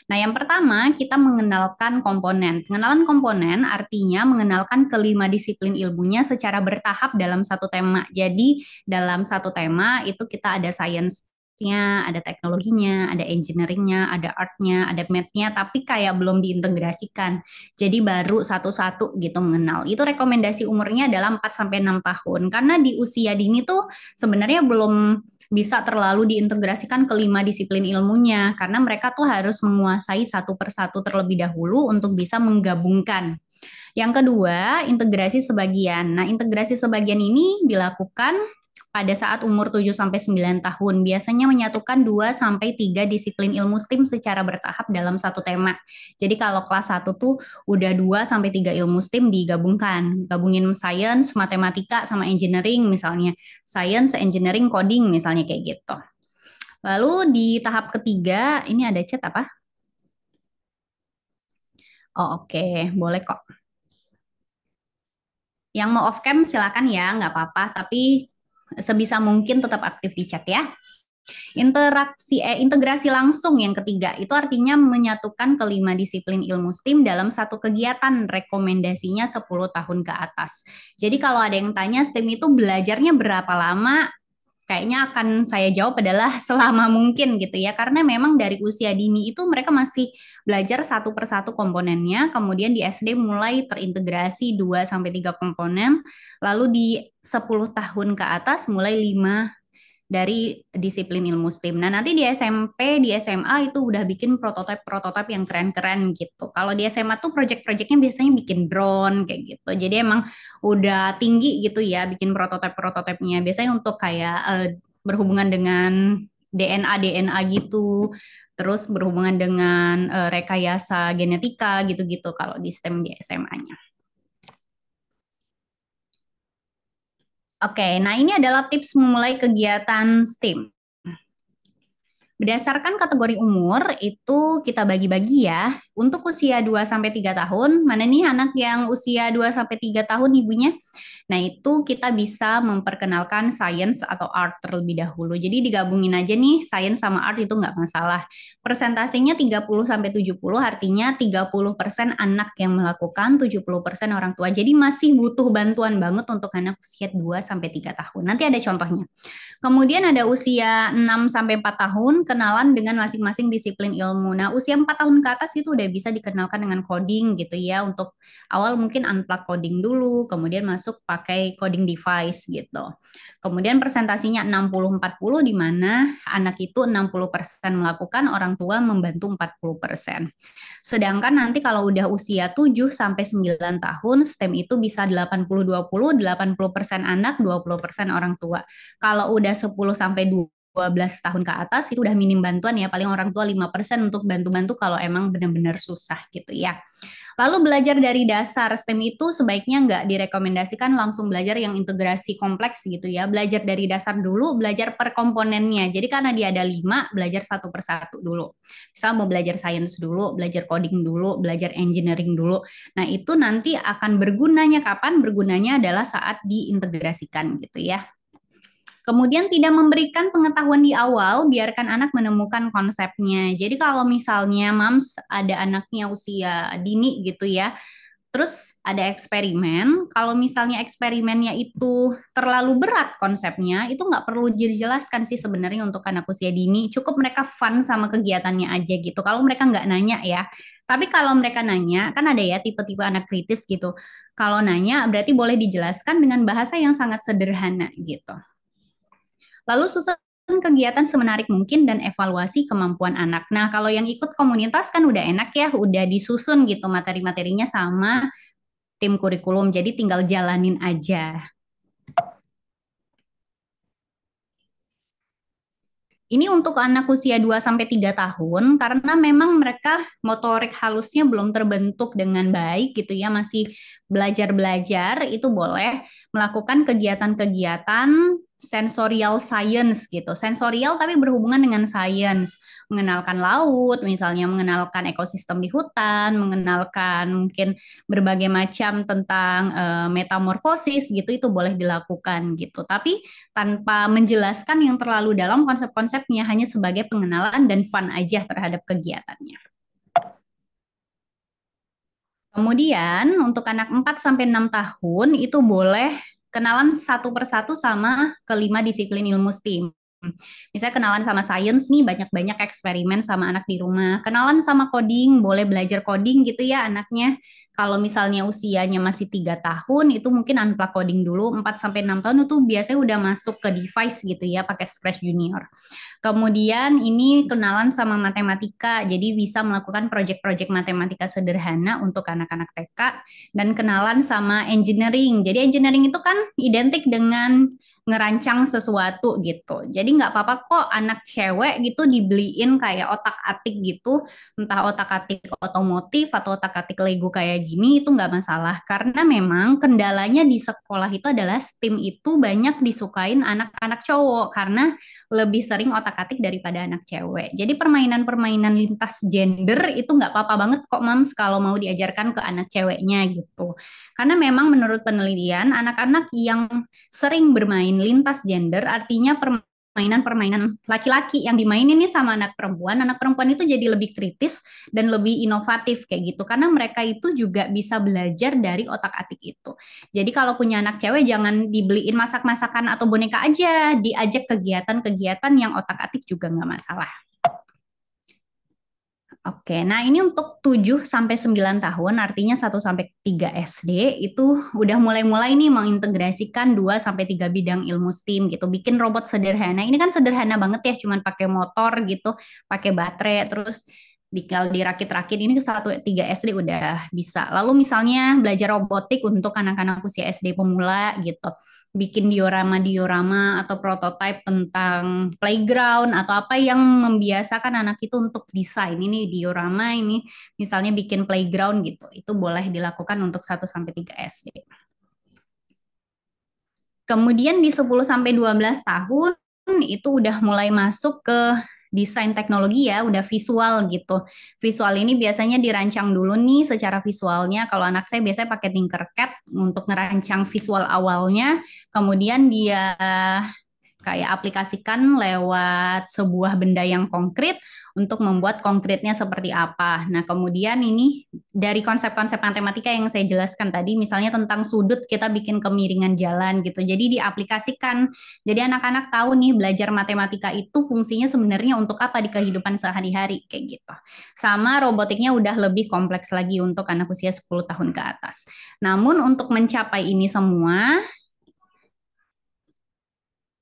Nah, yang pertama kita mengenalkan komponen. Pengenalan komponen artinya mengenalkan kelima disiplin ilmunya secara bertahap dalam satu tema. Jadi dalam satu tema itu kita ada sainsnya, ada teknologinya, ada engineeringnya, ada artnya, ada mathnya, tapi kayak belum diintegrasikan. Jadi baru satu-satu gitu mengenal. Itu rekomendasi umurnya adalah 4 sampai 6 tahun. Karena di usia dini tuh sebenarnya belum bisa terlalu diintegrasikan kelima disiplin ilmunya karena mereka tuh harus menguasai satu persatu terlebih dahulu untuk bisa menggabungkan. Yang kedua, integrasi sebagian. Nah, integrasi sebagian ini dilakukan pada saat umur 7 sampai 9 tahun. Biasanya menyatukan 2 sampai 3 disiplin ilmu STEM secara bertahap dalam satu tema. Jadi kalau kelas 1 tuh udah 2 sampai 3 ilmu STEM digabungkan. Gabungin science, matematika sama engineering misalnya. Science, engineering, coding misalnya kayak gitu. Lalu di tahap ketiga, ini ada chat apa? Oh, oke, boleh kok. Yang mau off cam silakan ya, nggak apa-apa. Tapi sebisa mungkin tetap aktif di chat ya. Integrasi langsung yang ketiga itu artinya menyatukan kelima disiplin ilmu STEM dalam satu kegiatan, rekomendasinya 10 tahun ke atas. Jadi kalau ada yang tanya STEM itu belajarnya berapa lama? Kayaknya akan saya jawab adalah selama mungkin gitu ya, karena memang dari usia dini itu mereka masih belajar satu persatu komponennya, kemudian di SD mulai terintegrasi 2 sampai 3 komponen, lalu di 10 tahun ke atas mulai 5 dari disiplin ilmu STEM. Nah, nanti di SMP, di SMA itu udah bikin prototipe-prototipe yang keren-keren gitu. Kalau di SMA tuh project-projectnya biasanya bikin drone kayak gitu. Jadi emang udah tinggi gitu ya bikin prototipe-prototipenya. Biasanya untuk kayak berhubungan dengan DNA gitu. Terus berhubungan dengan rekayasa genetika gitu-gitu kalau di STEM di SMA-nya. Oke, nah ini adalah tips memulai kegiatan STEM. Berdasarkan kategori umur, itu kita bagi-bagi ya. Untuk usia 2 sampai 3 tahun, mana nih anak yang usia 2 sampai 3 tahun ibunya? Nah, itu kita bisa memperkenalkan science atau art terlebih dahulu. Jadi digabungin aja nih, science sama art itu nggak masalah. Persentasenya 30 sampai 70, artinya 30% anak yang melakukan, 70% orang tua. Jadi masih butuh bantuan banget untuk anak usia 2 sampai 3 tahun. Nanti ada contohnya. Kemudian ada usia 6 sampai 4 tahun, kenalan dengan masing-masing disiplin ilmu. Nah, usia 4 tahun ke atas itu udah bisa dikenalkan dengan coding gitu ya. Untuk awal mungkin unplug coding dulu, kemudian masuk pakai coding device gitu. Kemudian presentasinya 60-40, di mana anak itu 60% melakukan, orang tua membantu 40%. Sedangkan nanti kalau udah usia 7 sampai 9 tahun, STEM itu bisa 80-20, 80% anak, 20% orang tua. Kalau udah 10 sampai 12 tahun ke atas itu udah minim bantuan ya, paling orang tua 5% untuk bantu-bantu kalau emang benar-benar susah gitu ya. Lalu belajar dari dasar STEM itu sebaiknya nggak direkomendasikan langsung belajar yang integrasi kompleks gitu ya. Belajar dari dasar dulu, belajar per komponennya. Jadi karena dia ada 5, belajar satu persatu dulu. Misal mau belajar sains dulu, belajar coding dulu, belajar engineering dulu. Nah itu nanti akan bergunanya kapan? Bergunanya adalah saat diintegrasikan gitu ya. Kemudian tidak memberikan pengetahuan di awal, biarkan anak menemukan konsepnya. Jadi kalau misalnya Mams ada anaknya usia dini gitu ya, terus ada eksperimen, kalau misalnya eksperimennya itu terlalu berat konsepnya, itu nggak perlu dijelaskan sih sebenarnya untuk anak usia dini, cukup mereka fun sama kegiatannya aja gitu. Kalau mereka nggak nanya ya, tapi kalau mereka nanya, kan ada ya tipe-tipe anak kritis gitu. Kalau nanya berarti boleh dijelaskan dengan bahasa yang sangat sederhana gitu. Lalu susun kegiatan semenarik mungkin dan evaluasi kemampuan anak. Nah, kalau yang ikut komunitas kan udah enak ya, udah disusun gitu materi-materinya sama tim kurikulum, jadi tinggal jalanin aja. Ini untuk anak usia 2 sampai 3 tahun karena memang mereka motorik halusnya belum terbentuk dengan baik gitu ya, masih belajar-belajar, itu boleh melakukan kegiatan-kegiatan sensorial science gitu. Sensorial tapi berhubungan dengan science, mengenalkan laut, misalnya mengenalkan ekosistem di hutan, mengenalkan mungkin berbagai macam tentang metamorfosis gitu, itu boleh dilakukan gitu. Tapi tanpa menjelaskan yang terlalu dalam konsep-konsepnya, hanya sebagai pengenalan dan fun aja terhadap kegiatannya. Kemudian untuk anak 4 sampai 6 tahun itu boleh kenalan satu persatu sama kelima disiplin ilmu STEAM. Misalnya kenalan sama sains nih, banyak-banyak eksperimen sama anak di rumah. Kenalan sama coding, boleh belajar coding gitu ya anaknya. Kalau misalnya usianya masih 3 tahun, itu mungkin unplug coding dulu. 4 sampai 6 tahun itu biasanya udah masuk ke device gitu ya, pakai Scratch Junior. Kemudian ini kenalan sama matematika, jadi bisa melakukan proyek-proyek matematika sederhana untuk anak-anak TK, dan kenalan sama engineering. Jadi engineering itu kan identik dengan ngerancang sesuatu gitu. Jadi nggak apa-apa kok anak cewek gitu dibeliin kayak otak-atik gitu, entah otak-atik otomotif atau otak-atik Lego kayak gini, itu nggak masalah. Karena memang kendalanya di sekolah itu adalah STEAM itu banyak disukain anak-anak cowok karena lebih sering otak-atik daripada anak cewek. Jadi permainan-permainan lintas gender itu nggak apa-apa banget kok Mams kalau mau diajarkan ke anak ceweknya gitu. Karena memang menurut penelitian anak-anak yang sering bermain lintas gender artinya permainan-permainan laki-laki yang dimainin nih sama anak perempuan itu jadi lebih kritis dan lebih inovatif kayak gitu. Karena mereka itu juga bisa belajar dari otak-atik itu. Jadi kalau punya anak cewek jangan dibeliin masak-masakan atau boneka aja, diajak kegiatan-kegiatan yang otak-atik juga nggak masalah. Oke, nah ini untuk 7 sampai 9 tahun, artinya 1 sampai 3 SD, itu udah mulai-mulai nih mengintegrasikan 2 sampai 3 bidang ilmu STEAM gitu. Bikin robot sederhana. Ini kan sederhana banget ya, cuman pakai motor gitu, pakai baterai, terus tinggal dirakit-rakit. Ini ke 1 3 SD udah bisa. Lalu misalnya belajar robotik untuk anak-anak usia SD pemula gitu. Bikin diorama-diorama atau prototipe tentang playground atau apa yang membiasakan anak itu untuk desain. Ini diorama, ini misalnya bikin playground gitu. Itu boleh dilakukan untuk 1 sampai 3 SD. Kemudian di 10 sampai 12 tahun itu udah mulai masuk ke desain teknologi ya, udah visual gitu. Visual ini biasanya dirancang dulu nih secara visualnya. Kalau anak saya biasanya pakai Tinkercad untuk ngerancang visual awalnya, kemudian dia kayak aplikasikan lewat sebuah benda yang konkret untuk membuat konkretnya seperti apa. Nah, kemudian ini dari konsep-konsep matematika yang saya jelaskan tadi, misalnya tentang sudut, kita bikin kemiringan jalan gitu. Jadi diaplikasikan. Jadi anak-anak tahu nih belajar matematika itu fungsinya sebenarnya untuk apa di kehidupan sehari-hari kayak gitu. Sama robotiknya udah lebih kompleks lagi untuk anak usia 10 tahun ke atas. Namun untuk mencapai ini semua,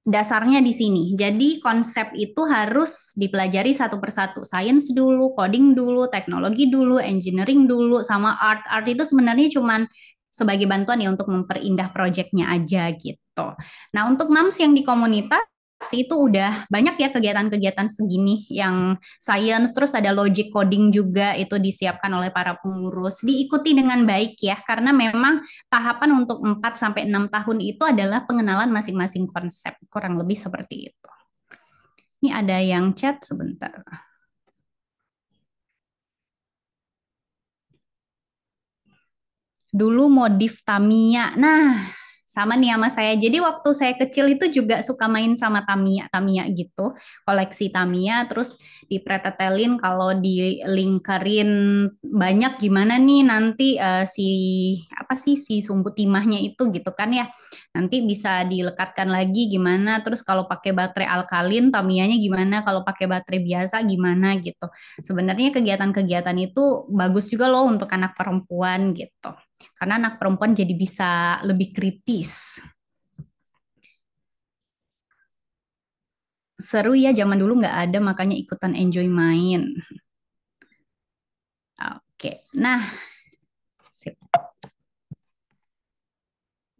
dasarnya di sini. Jadi konsep itu harus dipelajari satu persatu. Sains dulu, coding dulu, teknologi dulu, engineering dulu, sama art. Art itu sebenarnya cuman sebagai bantuan ya untuk memperindah proyeknya aja gitu. Nah, untuk MAMS yang di komunitas itu udah banyak ya kegiatan-kegiatan segini yang science, terus ada logic coding juga itu disiapkan oleh para pengurus. Diikuti dengan baik ya, karena memang tahapan untuk 4 sampai 6 tahun itu adalah pengenalan masing-masing konsep, kurang lebih seperti itu. Ini ada yang chat sebentar. Dulu modif Tamiya. Nah, sama nih sama saya. Jadi waktu saya kecil itu juga suka main sama Tamiya gitu, koleksi Tamiya, terus dipretetelin kalau dilingkarin banyak gimana nih nanti si apa sih si sumbu timahnya itu gitu kan ya. Nanti bisa dilekatkan lagi gimana, terus kalau pakai baterai alkalin Tamiyanya gimana, kalau pakai baterai biasa gimana gitu. Sebenarnya kegiatan-kegiatan itu bagus juga loh untuk anak perempuan gitu. Karena anak perempuan jadi bisa lebih kritis. Seru ya, zaman dulu nggak ada, makanya ikutan enjoy main. Oke, nah, sip.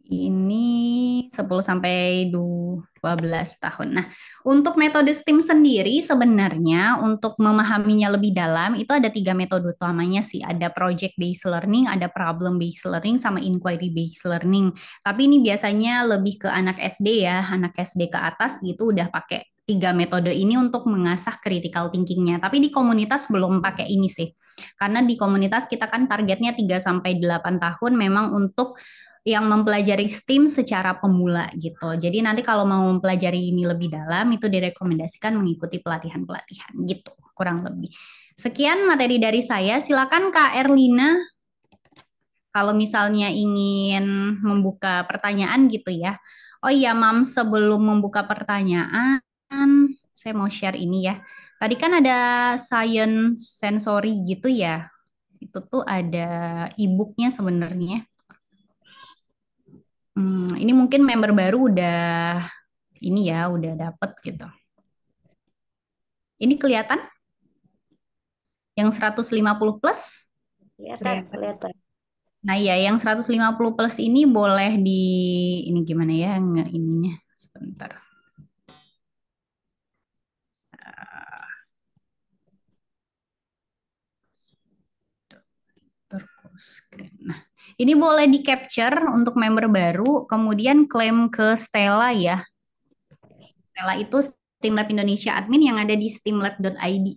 Ini 10 sampai 12 tahun. Nah, untuk metode STEAM sendiri sebenarnya untuk memahaminya lebih dalam itu ada 3 metode utamanya sih. Ada project based learning, ada problem based learning, sama inquiry based learning. Tapi ini biasanya lebih ke anak SD ya, anak SD ke atas gitu udah pakai 3 metode ini untuk mengasah critical thinking-nya. Tapi di komunitas belum pakai ini sih. Karena di komunitas kita kan targetnya 3 sampai 8 tahun memang untuk yang mempelajari STEAM secara pemula gitu. Jadi nanti kalau mau mempelajari ini lebih dalam itu direkomendasikan mengikuti pelatihan-pelatihan gitu, kurang lebih. Sekian materi dari saya. Silakan Kak Erlina kalau misalnya ingin membuka pertanyaan gitu ya. Oh iya, Mam, sebelum membuka pertanyaan, saya mau share ini ya. Tadi kan ada science sensory gitu ya. Itu tuh ada e-booknya sebenarnya. Ini mungkin member baru udah ini ya, udah dapet gitu. Ini kelihatan yang 150 plus? Kelihatan, kelihatan. Nah, ya yang 150 plus ini boleh di ini gimana ya nggak ininya sebentar. Nah, ini boleh di capture untuk member baru, kemudian klaim ke Stella ya. Stella itu STEAMLab Indonesia admin yang ada di steamlab.id.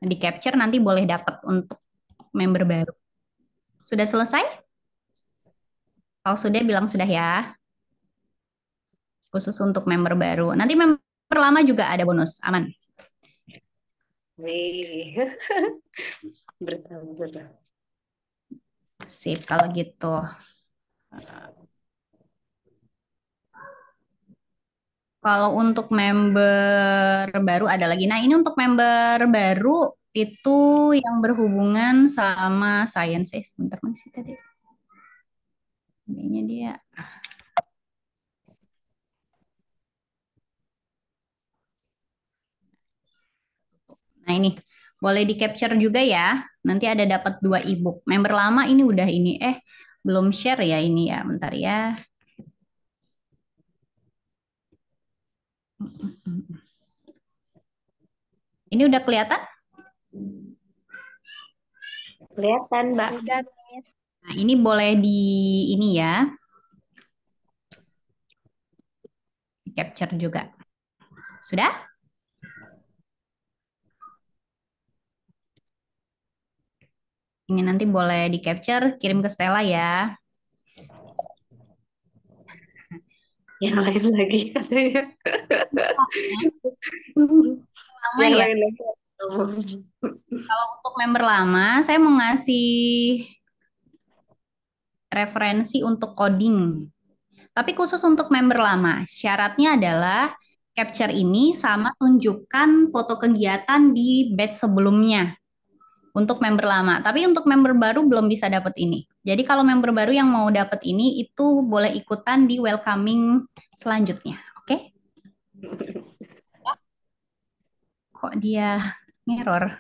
Di capture nanti boleh dapat untuk member baru. Sudah selesai? Kalau sudah bilang sudah ya. Khusus untuk member baru. Nanti member lama juga ada bonus, aman. Wih. Betul. Sip kalau gitu. Kalau untuk member baru ada lagi. Nah, ini untuk member baru itu yang berhubungan sama science. Sebentar mana sih tadi? Ini dia. Nah, ini boleh di capture juga ya. Nanti ada dapat 2 ebook. Member lama ini udah ini. Belum share ya ini ya. Bentar ya. Ini udah kelihatan? Kelihatan, Mbak. Nah, ini boleh di ini ya. Di capture juga. Sudah? Ini nanti boleh di capture, kirim ke Stella ya. Yang lain lagi katanya. Lama Yang ya. lain lagi. Kalau untuk member lama, saya mau ngasih referensi untuk coding. Tapi khusus untuk member lama, syaratnya adalah capture ini sama tunjukkan foto kegiatan di batch sebelumnya untuk member lama. Tapi untuk member baru belum bisa dapat ini. Jadi kalau member baru yang mau dapat ini itu boleh ikutan di welcoming selanjutnya. Oke? Kok dia ngeror?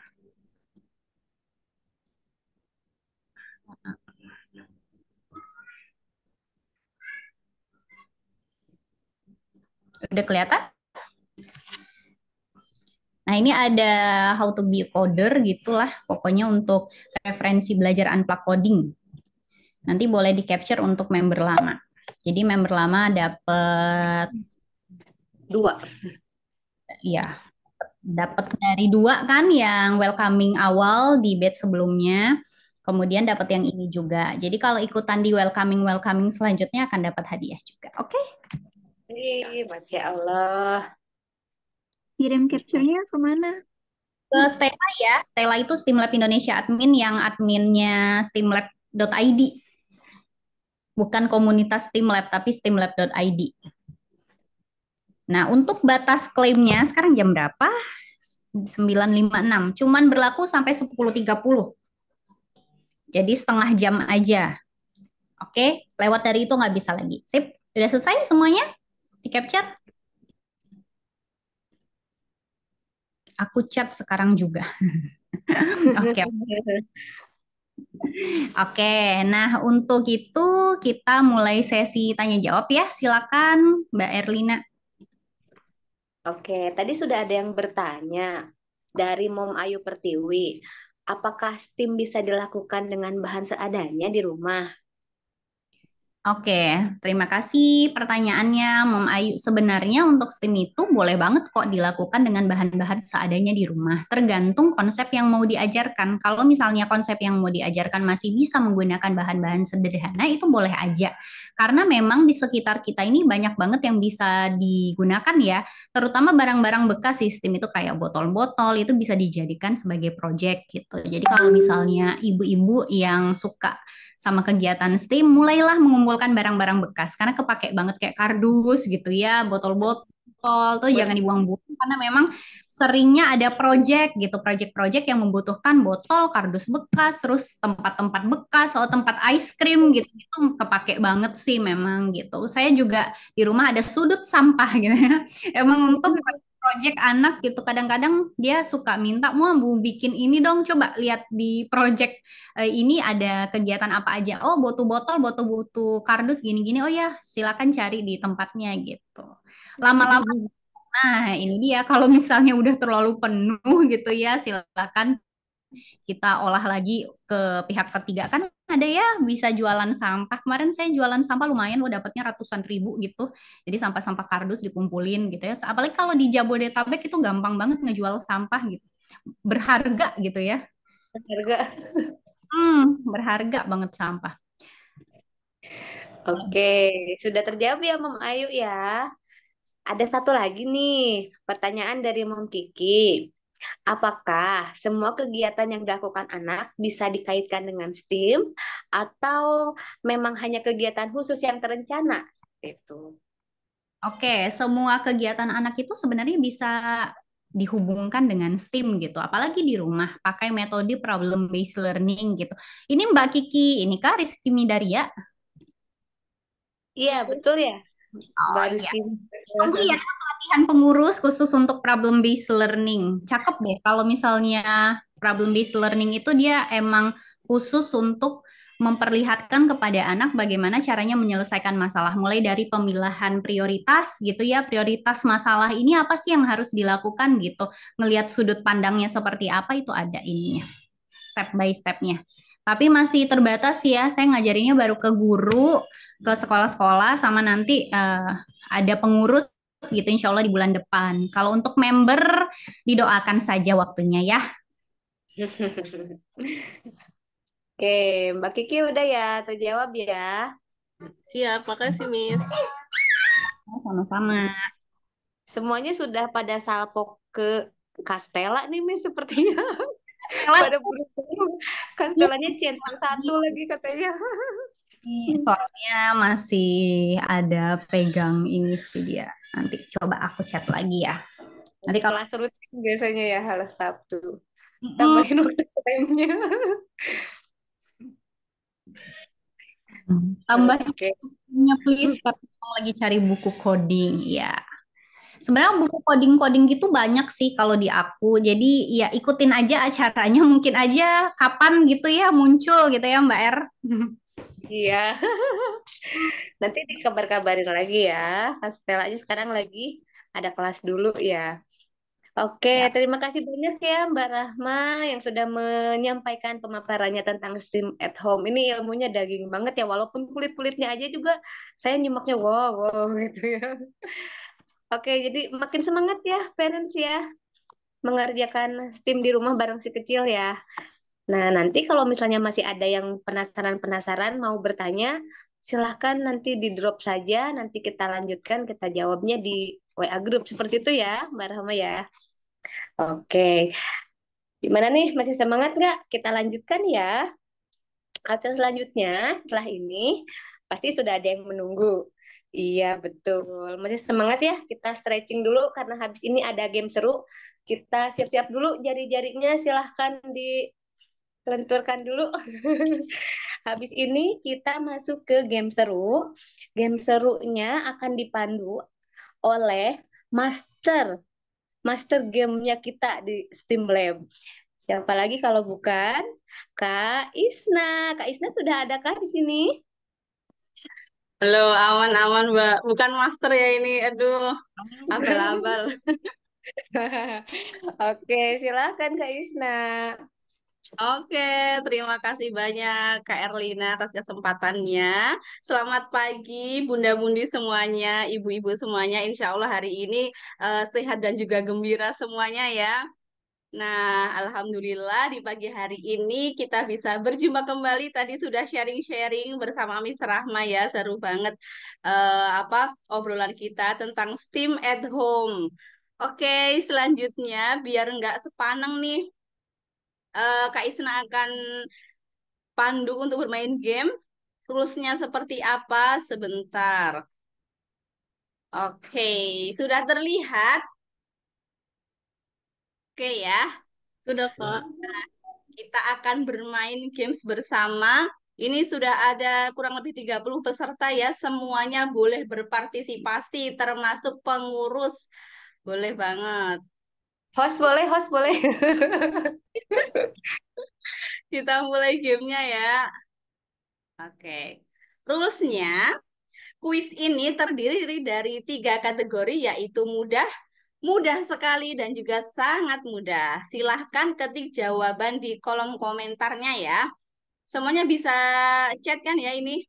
Udah kelihatan? Nah, ini ada how to be a coder gitulah. Pokoknya untuk referensi belajar unplug coding. Nanti boleh di-capture untuk member lama. Jadi member lama dapat 2. ya, dapat dari 2 kan yang welcoming awal di batch sebelumnya. Kemudian dapat yang ini juga. Jadi kalau ikutan di welcoming selanjutnya akan dapat hadiah juga. Oke? Masya Allah. Kirim capture-nya kemana? Ke Stella ya. Stella itu STEAMLab Indonesia admin yang adminnya steamlab.id. Bukan komunitas STEAMLab, tapi steamlab.id. Nah, untuk batas klaimnya sekarang jam berapa? 9.56. Cuman berlaku sampai 10.30. Jadi setengah jam aja. Oke, lewat dari itu nggak bisa lagi. Sip, udah selesai semuanya? Di capture? Aku chat sekarang juga. Oke, oke. Nah, untuk itu kita mulai sesi tanya jawab ya. Silakan Mbak Erlina. Oke, tadi sudah ada yang bertanya dari Mom Ayu Pertiwi. Apakah STEAM bisa dilakukan dengan bahan seadanya di rumah? Oke, terima kasih pertanyaannya, Mom Ayu. Sebenarnya untuk STEAM itu boleh banget kok dilakukan dengan bahan-bahan seadanya di rumah. Tergantung konsep yang mau diajarkan. Kalau misalnya konsep yang mau diajarkan masih bisa menggunakan bahan-bahan sederhana, itu boleh aja. Karena memang di sekitar kita ini banyak banget yang bisa digunakan ya. Terutama barang-barang bekas sistem itu kayak botol-botol itu bisa dijadikan sebagai project gitu. Jadi kalau misalnya ibu-ibu yang suka sama kegiatan STEAM, mulailah mengumpulkan barang-barang bekas karena kepake banget kayak kardus gitu ya, botol-botol tuh jangan dibuang-buang karena memang seringnya ada project gitu, project-project yang membutuhkan botol, kardus bekas, terus tempat-tempat bekas, atau tempat ice cream gitu, itu kepake banget sih memang gitu. Saya juga di rumah ada sudut sampah gitu ya, emang untuk project anak gitu kadang-kadang dia suka minta mau bu bikin ini dong coba lihat di project ini ada kegiatan apa aja. Oh, butuh botol, butuh kardus gini-gini. Oh ya, silakan cari di tempatnya gitu. Lama-lama, nah ini dia kalau misalnya udah terlalu penuh gitu ya, silakan kita olah lagi ke pihak ketiga kan ada ya bisa jualan sampah. Kemarin saya jualan sampah lumayan loh dapatnya ratusan ribu gitu. Jadi sampah-sampah kardus dikumpulin gitu ya. Apalagi kalau di Jabodetabek itu gampang banget ngejual sampah gitu. Berharga gitu ya. Harga. Berharga banget sampah. Oke, sudah terjawab ya Mom Ayu ya. Ada satu lagi nih, pertanyaan dari Mom Kiki. Apakah semua kegiatan yang dilakukan anak bisa dikaitkan dengan STEAM atau memang hanya kegiatan khusus yang terencana? Itu. Oke, semua kegiatan anak itu sebenarnya bisa dihubungkan dengan STEAM gitu. Apalagi di rumah pakai metode problem based learning gitu. Ini Mbak Kiki, ini Kak Rizky Midaria. Iya, betul ya, Oh Mbak iya. Rizky. Tunggu ya, Kak, pelatihan pengurus khusus untuk problem based learning. Cakep deh kalau misalnya problem based learning itu dia emang khusus untuk memperlihatkan kepada anak bagaimana caranya menyelesaikan masalah mulai dari pemilahan prioritas gitu ya, prioritas masalah ini apa sih yang harus dilakukan gitu. Ngelihat sudut pandangnya seperti apa itu ada ininya. Step by stepnya. Tapi masih terbatas ya, saya ngajarinnya baru ke guru, ke sekolah-sekolah sama nanti ada pengurus gitu insya Allah di bulan depan. Kalau untuk member didoakan saja waktunya ya. Oke, Mbak Kiki udah ya terjawab ya. Siap, makasih Miss. Sama-sama. Semuanya sudah pada salpok ke Kastela nih, Miss, sepertinya. Stella Pada buru-buru. ini Kastelanya centang lagi. satu lagi katanya. Soalnya masih ada pegang ini sih dia. Nanti coba aku chat lagi ya. Nanti Ada kalau kelas rutin biasanya ya, hari Sabtu. Mm-mm. Tambahin waktu lainnya. Tambahin Oke. bukunya please karena aku lagi cari buku coding ya. Sebenarnya buku coding-coding gitu banyak sih kalau di aku. Jadi ya ikutin aja acaranya mungkin aja kapan gitu ya muncul gitu ya Mbak Er. Iya. Nanti dikabar-kabarin lagi ya. Kastela aja sekarang lagi ada kelas dulu ya. Oke, Ya. terima kasih banyak ya Mbak Rahma yang sudah menyampaikan pemaparannya tentang STEAM at home. Ini ilmunya daging banget ya, walaupun kulit-kulitnya aja juga saya nyimaknya wow, wow gitu ya. Oke, jadi makin semangat ya parents ya mengerjakan STEAM di rumah bareng si kecil ya. Nah, nanti kalau misalnya masih ada yang penasaran-penasaran mau bertanya, silahkan nanti di drop saja, nanti kita lanjutkan, kita jawabnya di WA group seperti itu ya, Mbak Rahma ya. Oke. Gimana nih, masih semangat nggak? Kita lanjutkan ya. Hasil selanjutnya setelah ini pasti sudah ada yang menunggu. Iya, betul. Masih semangat ya? Kita stretching dulu karena habis ini ada game seru. Kita siap-siap dulu jari-jarinya. Silahkan dilenturkan dulu. Habis ini kita masuk ke game seru. Game serunya akan dipandu oleh master master gamenya kita di Steam Lab. Siapa lagi kalau bukan Kak Isna? Kak Isna sudah ada kah di sini? Halo, aman-aman, Mbak. Bukan master ya ini. Aduh, abal-abal. Oke, silakan Kak Isna. Oke, terima kasih banyak Kak Erlina atas kesempatannya. Selamat pagi, Bunda-Bundi semuanya, ibu-ibu semuanya. Insya Allah hari ini sehat dan juga gembira semuanya ya. Nah, alhamdulillah di pagi hari ini kita bisa berjumpa kembali. Tadi sudah sharing-sharing bersama Miss Rahma ya, seru banget obrolan kita tentang STEAM at home. Oke, selanjutnya biar nggak sepaneng nih, Kak Isna akan pandu untuk bermain game. Rulesnya seperti apa? Sebentar. Oke, sudah terlihat? Oke ya. Sudah, Kak. Kita akan bermain games bersama. Ini sudah ada kurang lebih 30 peserta ya. Semuanya boleh berpartisipasi termasuk pengurus. Boleh banget. Host boleh. Kita mulai gamenya ya. Oke. Rulesnya, kuis ini terdiri dari tiga kategori yaitu mudah, mudah sekali, dan juga sangat mudah. Silahkan ketik jawaban di kolom komentarnya ya. Semuanya bisa chat kan ya ini?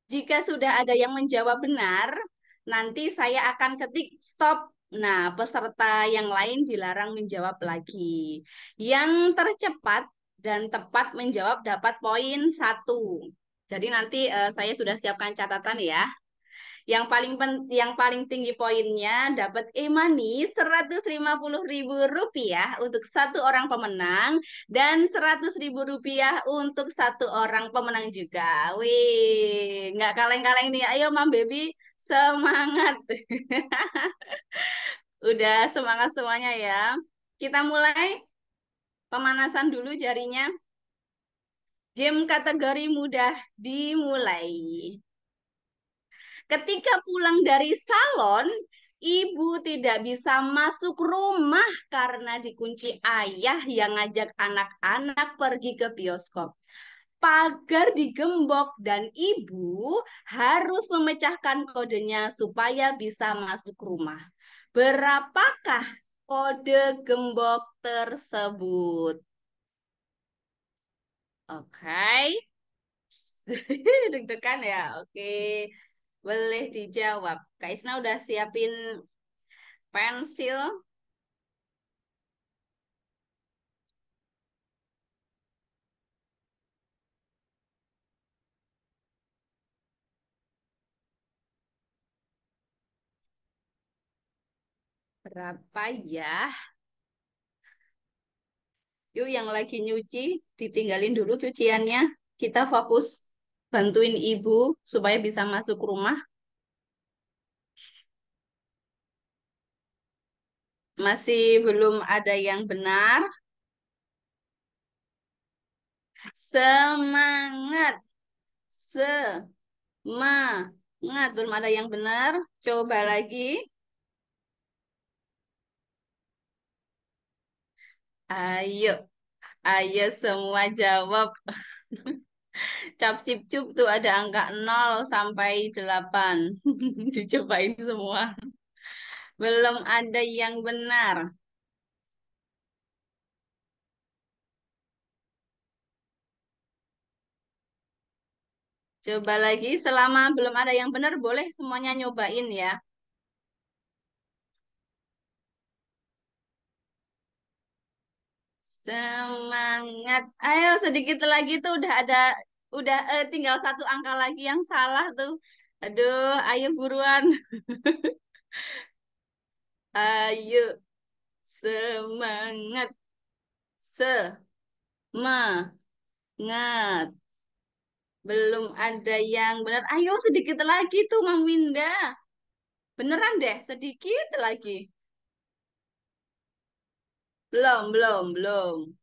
Jika sudah ada yang menjawab benar, nanti saya akan ketik stop. Nah, peserta yang lain dilarang menjawab lagi. Yang tercepat dan tepat menjawab dapat poin satu. Jadi nanti saya sudah siapkan catatan ya. Yang paling tinggi poinnya dapat e-money 150.000 rupiah untuk satu orang pemenang dan 100.000 rupiah untuk satu orang pemenang juga. Wih, nggak kaleng-kaleng nih. Ayo, Mam Baby, semangat. Udah semangat semuanya ya. Kita mulai pemanasan dulu jarinya. Game kategori mudah dimulai. Ketika pulang dari salon, ibu tidak bisa masuk rumah karena dikunci ayah yang ngajak anak-anak pergi ke bioskop. Pagar digembok dan ibu harus memecahkan kodenya supaya bisa masuk rumah. Berapakah kode gembok tersebut? Oke. Deg-degan ya? Oke. Boleh dijawab. Kak Isna udah siapin pensil. Berapa ya? Yuk yang lagi nyuci, ditinggalin dulu cuciannya. Kita fokus bantuin ibu supaya bisa masuk rumah. Masih belum ada yang benar. Semangat, semangat. Belum ada yang benar. Coba lagi. Ayo, ayo semua jawab. Cap cip cup tuh ada angka 0 sampai 8. Dicobain semua. Belum ada yang benar. Coba lagi, selama belum ada yang benar, boleh semuanya nyobain ya. Semangat. Ayo sedikit lagi tuh udah tinggal satu angka lagi yang salah tuh. Aduh, ayo buruan. Ayo semangat. Semangat. Belum ada yang benar. Ayo sedikit lagi tuh, Mam Winda. Beneran deh, sedikit lagi. Belum, belum, belum.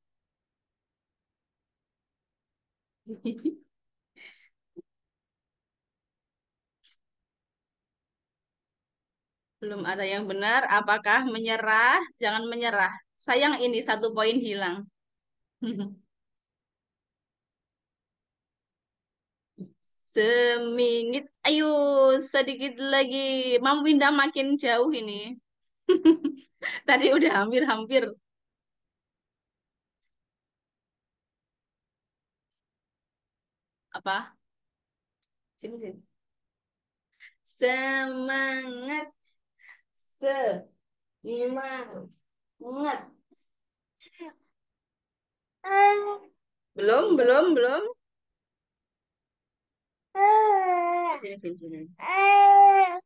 Belum ada yang benar. Apakah menyerah? Jangan menyerah. Sayang ini 1 poin hilang. Semingit. Ayo, sedikit lagi. Mam Winda makin jauh ini. Tadi udah hampir-hampir. Apa? Sini, sini. Semangat. Semangat. Belum, belum, belum. Sini, sini, sini. Hai.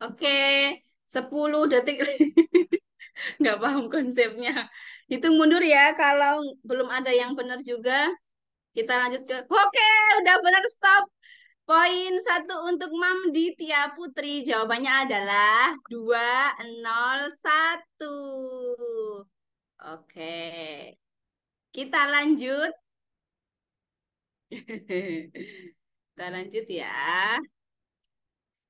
Oke, 10 detik. Nggak paham konsepnya. Hitung mundur ya. Kalau belum ada yang benar juga, kita lanjut ke. Oke, udah benar, stop. Poin 1 untuk Mam Ditya Putri. Jawabannya adalah 201. Oke, kita lanjut. Kita lanjut ya.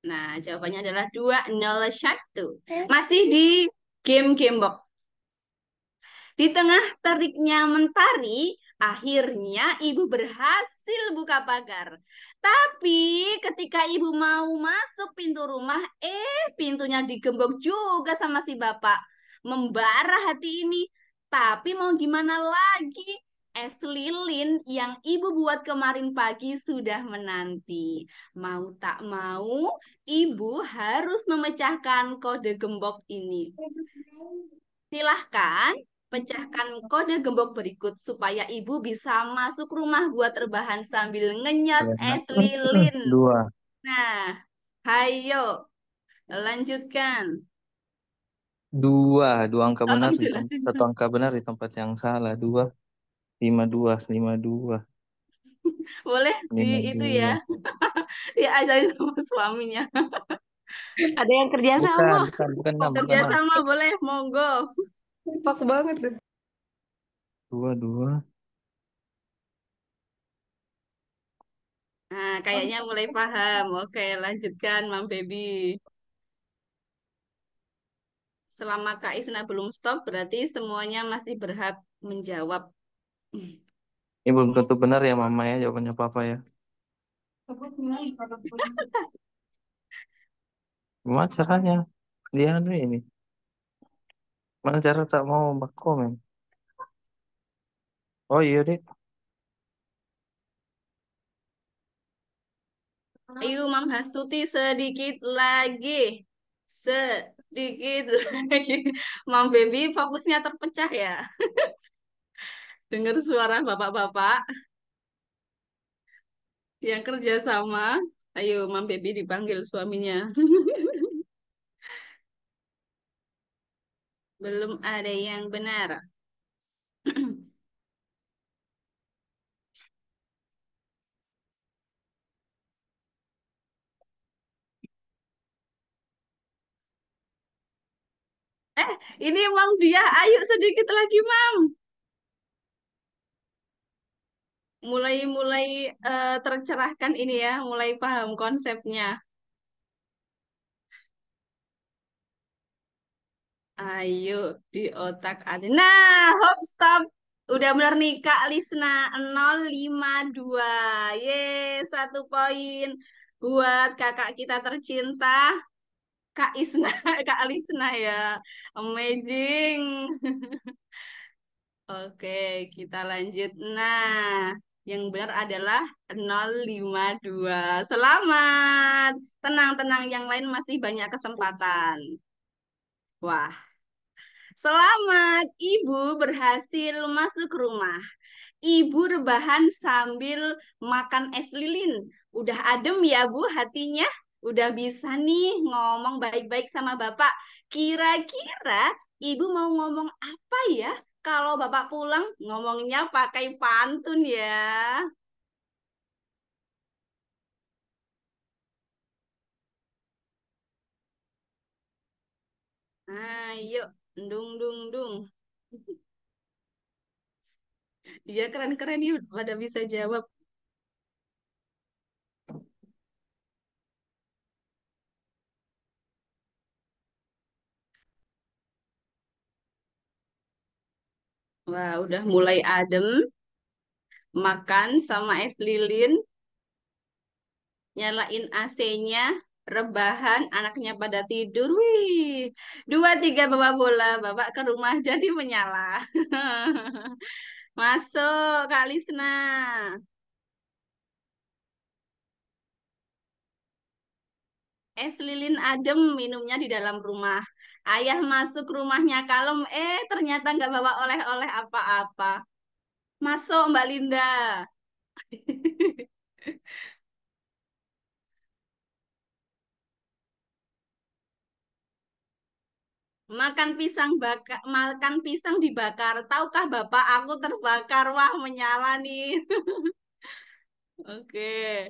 Nah, jawabannya adalah 201. Masih di game Gamebox. Di tengah teriknya mentari, akhirnya ibu berhasil buka pagar. Tapi ketika ibu mau masuk pintu rumah, pintunya digembok juga sama si bapak. Membara hati ini. Tapi mau gimana lagi? Es lilin yang ibu buat kemarin pagi sudah menanti. Mau tak mau, ibu harus memecahkan kode gembok ini. Silahkan pecahkan kode gembok berikut supaya ibu bisa masuk rumah buat rebahan sambil ngenyot es lilin. Dua. Nah, hayo lanjutkan. Dua angka benar Tolong di jelasin, satu Mas. angka benar di tempat yang salah. 2, 5, 2, 5, 2, Boleh di lima itu ya, dua. diajarin sama suaminya. Ada yang kerja sama. Bukan enam, bukan Kerja enam. sama boleh, monggo. Pak banget deh. 2, 2. Nah, kayaknya mulai paham. Oke, lanjutkan, Mam Baby. Selama Kak Isna belum stop, berarti semuanya masih berhak menjawab. Ini belum tentu benar ya Mama ya, jawabannya Papa ya. Gimana caranya? Dia ini. Mana cara tak mau komen? Oh iya deh. Ayo, Mam Hastuti, sedikit lagi. Sedikit lagi. Mam Baby, fokusnya terpecah ya. Dengar suara bapak-bapak yang kerja sama. Ayo, Mam Baby dipanggil suaminya. Belum ada yang benar. Ini Mam dia. Ayo sedikit lagi, Mam. Mulai-mulai tercerahkan ini ya, mulai paham konsepnya. Ayo di otak ada. Nah, hop stop. Udah bener nih Kak Lisna 052. Ye, 1 poin buat kakak kita tercinta Kak Isna, Kak Lisna ya. Amazing. Oke, kita lanjut. Nah, yang benar adalah 052. Selamat. Tenang-tenang, yang lain masih banyak kesempatan. Wah, selamat. Ibu berhasil masuk rumah. Ibu rebahan sambil makan es lilin. Udah adem ya Bu hatinya? Udah bisa nih ngomong baik-baik sama Bapak. Kira-kira Ibu mau ngomong apa ya? Kalau Bapak pulang ngomongnya pakai pantun ya. Ayo, dung dung dung. Dia keren-keren yuk, pada bisa jawab. Wah, udah mulai adem, makan sama es lilin, nyalain AC-nya, rebahan, anaknya pada tidur. Wih, 2-3 bawa bola, bapak ke rumah jadi menyala. Masuk, Kak Lisna. Es lilin adem, minumnya di dalam rumah. Ayah masuk rumahnya kalem, ternyata nggak bawa oleh-oleh apa-apa. Masuk, Mbak Linda. Makan pisang dibakar. Tahukah Bapak aku terbakar? Wah, menyala nih. Oke.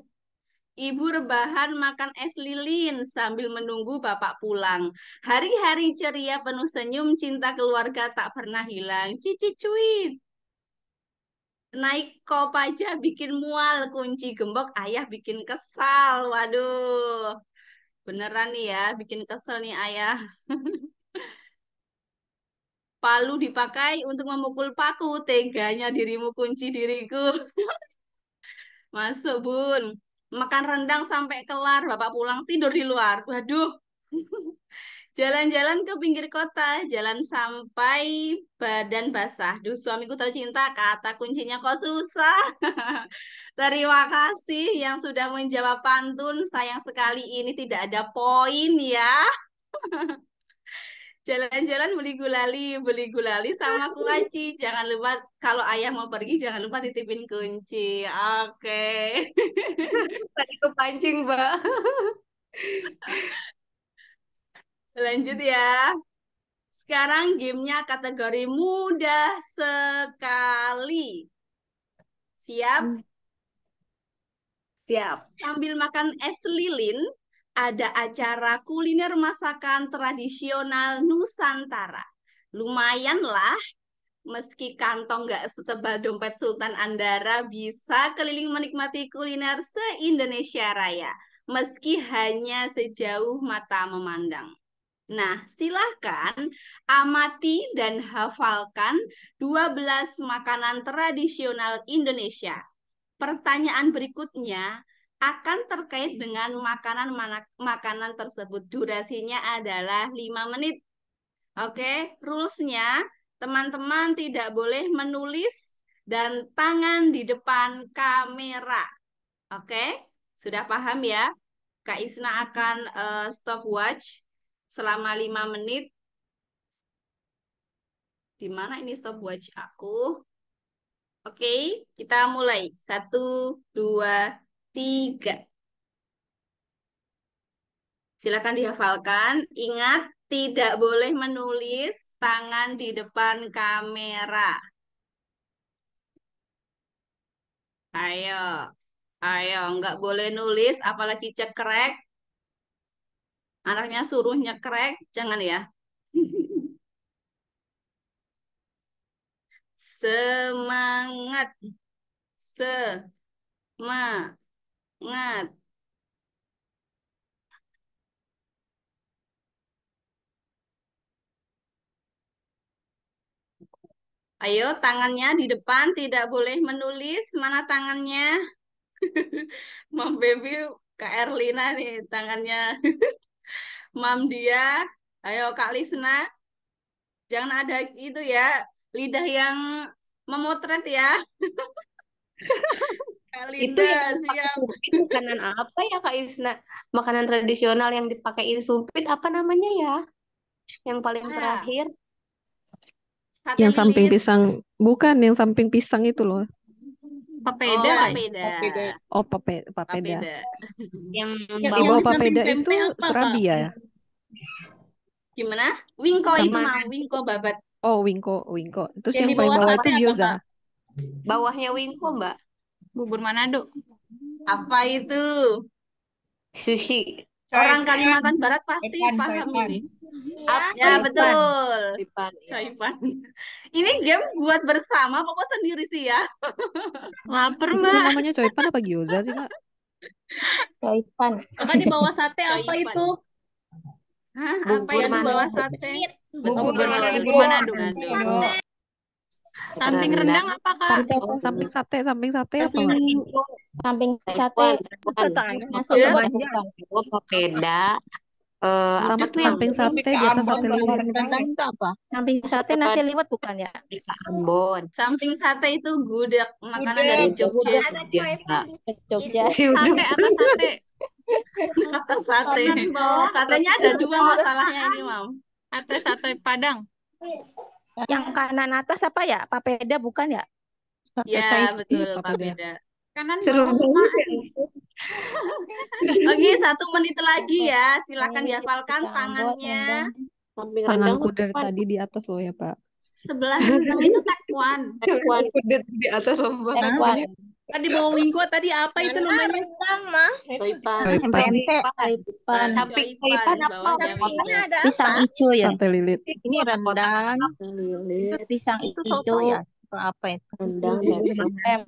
Ibu rebahan makan es lilin sambil menunggu bapak pulang. Hari-hari ceria penuh senyum, cinta keluarga tak pernah hilang. Cici cuit. Naik aja bikin mual, kunci gembok ayah bikin kesal. Waduh, beneran nih ya, bikin kesel nih ayah. Palu dipakai untuk memukul paku, teganya dirimu kunci diriku. Masuk, Bun. Makan rendang sampai kelar, bapak pulang tidur di luar. Waduh. Jalan-jalan ke pinggir kota, jalan sampai badan basah. Duh, suamiku tercinta, kata kuncinya kok susah. Terima kasih yang sudah menjawab pantun. Sayang sekali ini tidak ada poin ya. Jalan-jalan beli gulali sama kuaci. Jangan lupa kalau ayah mau pergi, jangan lupa titipin kunci. Oke. Tadi kepancing, Mbak. Lanjut ya. Sekarang gamenya kategori mudah sekali. Siap? Hmm. Siap. Sambil makan es lilin, ada acara kuliner masakan tradisional Nusantara. Lumayan lah, meski kantong nggak setebal dompet Sultan Andara, bisa keliling menikmati kuliner se-Indonesia Raya, meski hanya sejauh mata memandang. Nah, silahkan amati dan hafalkan 12 makanan tradisional Indonesia. Pertanyaan berikutnya akan terkait dengan makanan tersebut. Durasinya adalah 5 menit. Oke, rulesnya teman-teman tidak boleh menulis dan tangan di depan kamera. Oke, sudah paham ya? Kak Isna akan stopwatch selama 5 menit. Di mana ini stopwatch aku? Oke, kita mulai. 1, 2, 3. Silakan dihafalkan. Ingat, tidak boleh menulis tangan di depan kamera. Ayo, ayo, nggak boleh nulis, apalagi cekrek. Anaknya suruh nyekrek, jangan ya. Semangat, semangat. Ayo, tangannya di depan, tidak boleh menulis. Mana tangannya? Mam Baby, Kak Erlina nih, tangannya. Mam dia, ayo Kak Lisna, jangan ada itu ya, lidah yang memotret ya. Kak Itu Linda, yang pakai siap. sumpit makanan apa ya Kak Isna? Makanan tradisional yang dipakein sumpit apa namanya ya? Yang paling Ah, ya, terakhir. sate Yang samping lilit. pisang, bukan yang samping pisang itu loh. Oh, Papeda kayak. papeda. Papeda. Oh, papeda. Papeda. Yang Yang Di bawah bawah di samping papeda tempe itu apa, Kak? surabi ya? Gimana? Wingko itu, Samping, Mam. Wingko babat. oh, wingko. Terus Yang yang di paling bawah bawah sate itu apa, gyoza. Kak? bawahnya wingko Mbak. Bubur Manado. Apa itu? Sushi. Orang Kalimantan Barat pasti paham ini. Ya, betul. Coipan, ya. Coipan. Ini games buat bersama, pokok sendiri sih ya. Lapar, Itu Mbak. namanya coipan apa gyoza sih, Kak? Coipan. Kakak di bawah sate apa Coipan. itu? Hah, apa Bubur itu Yang di bawah bawah Manado. sate? Bubur Betul. Manado. Manado. Samping rendang apa, Kak? Samping sate apa, Samping Mak? Samping sate nasi Ya. liwet bukan? Oh, papeda. Apa Samping, tuh yang samping sate di atas sate lilit. Samping sate nasi liwet bukan ya? di Ambon? Samping sate itu gudeg, makanan dari Jogja. Jogja. Jogja. Sate atas sate. Atas sate. Kanan bawah. Satenya ada dua masalahnya ini, Mam. Atas sate Padang. Yang kanan atas apa ya? Papeda bukan ya? Sate Ya, Taiti, betul, papeda. papeda. Kanan Seru bawah, banget Mak. ya. Oke, 1 menit lagi ya. Silakan Ini dihafalkan pisang ambon, tangannya. rendang. Samping rendang Tanganku dari tadi di atas loh ya, Pak. Sebelah rendang itu tekwan. kudet di atas lembah. Tekwan. Kak, di bawah wingko tadi apa itu namanya? Coipan. Coipan. Coipan. Samping Coipan, coipan di apa? bawah ada wingko. Pisang ijo ya? Sate lilit. Ini rendang. Pisang ijo. Rendang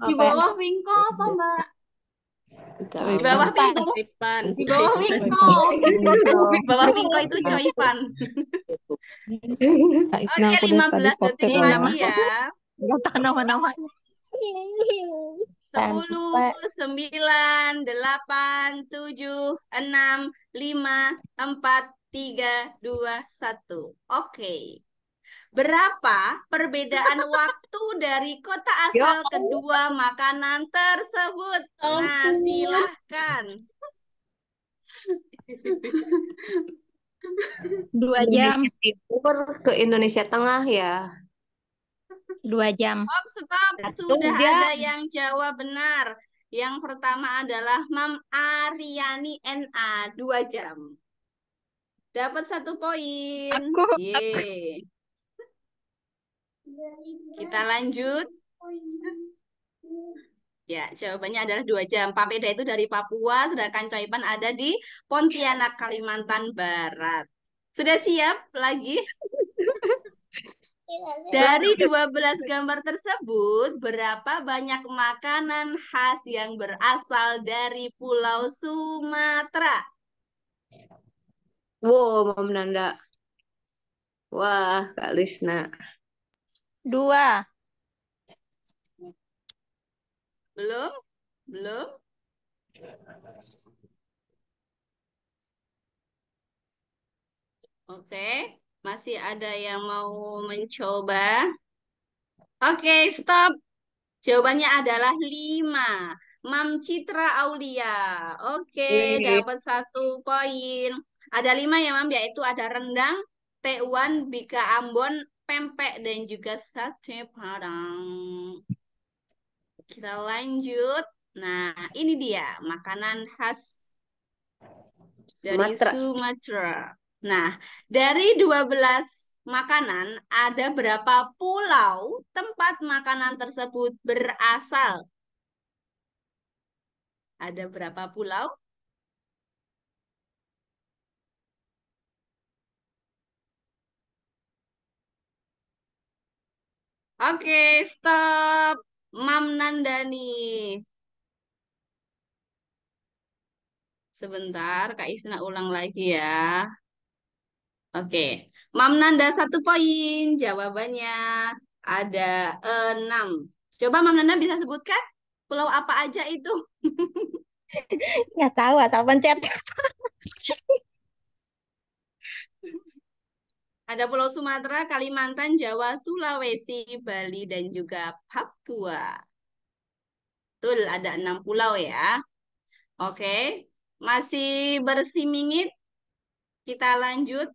Di bawah wingko apa, Mbak? Di bawah pintu. Coipan. Di bawah wingko. Di bawah wingko itu coipan. Kak Oke, Isna, aku dari tadi 15 potet detik loh ya. lagi ya. nama-namanya. 10, 9, 8, 7, 6, 5, 4, 3, 2, 1. Oke. Berapa perbedaan waktu dari kota asal kedua makanan tersebut? Nah, silahkan. 2 jam. Indonesia Timur ke Indonesia Tengah ya. 2 jam. Stop. Sudah jam. ada yang jawab benar. Yang pertama adalah Mam Ariani NA, 2 jam. Dapat 1 poin. Yeay. Kita lanjut. Ya, jawabannya adalah 2 jam. Papeda itu dari Papua, sedangkan Coipan ada di Pontianak, Kalimantan Barat. Sudah siap lagi? Dari 12 gambar tersebut, berapa banyak makanan khas yang berasal dari Pulau Sumatera? Wow, Mam Nanda. Wah, Kak Lisna. 2. Belum? Belum? Oke, masih ada yang mau mencoba? Oke, stop. Jawabannya adalah 5. Mam Citra Aulia. Oke, dapat 1 poin. Ada 5 ya, Mam, yaitu ada rendang, tekwan, bika Ambon, pempek, dan juga sate Padang. Kita lanjut. Nah, ini dia makanan khas Dari Sumatera. Sumatera. Nah, dari 12 makanan, ada berapa pulau tempat makanan tersebut berasal? Ada berapa pulau? Oke, stop. Mam Nandani. Sebentar, Kak Isna ulang lagi ya. Oke, Mam Nanda 1 poin. Jawabannya ada 6. Coba Mam Nanda bisa sebutkan pulau apa aja itu? Nggak tahu asal pencet. Ada Pulau Sumatera, Kalimantan, Jawa, Sulawesi, Bali, dan juga Papua. Betul, ada 6 pulau ya. Oke, masih bersimingit. Kita lanjut.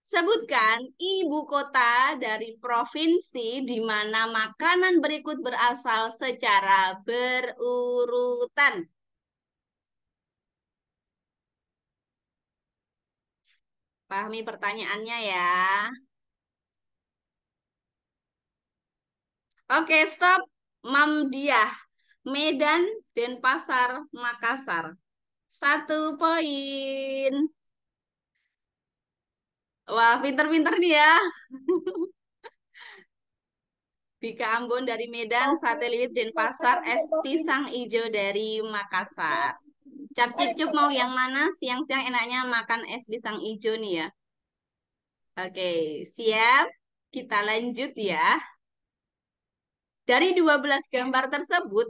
Sebutkan ibu kota dari provinsi di mana makanan berikut berasal secara berurutan. Pahami pertanyaannya ya. Oke, stop. Mamdiah, Medan, Denpasar, Makassar. 1 poin. Wah, pinter-pinter nih ya. Bika Ambon dari Medan, Sate Lilit Denpasar, es pisang ijo dari Makassar. Cap cip cup mau yang mana? Siang-siang enaknya makan es pisang ijo nih ya. Oke, siap. Kita lanjut ya. Dari 12 gambar tersebut,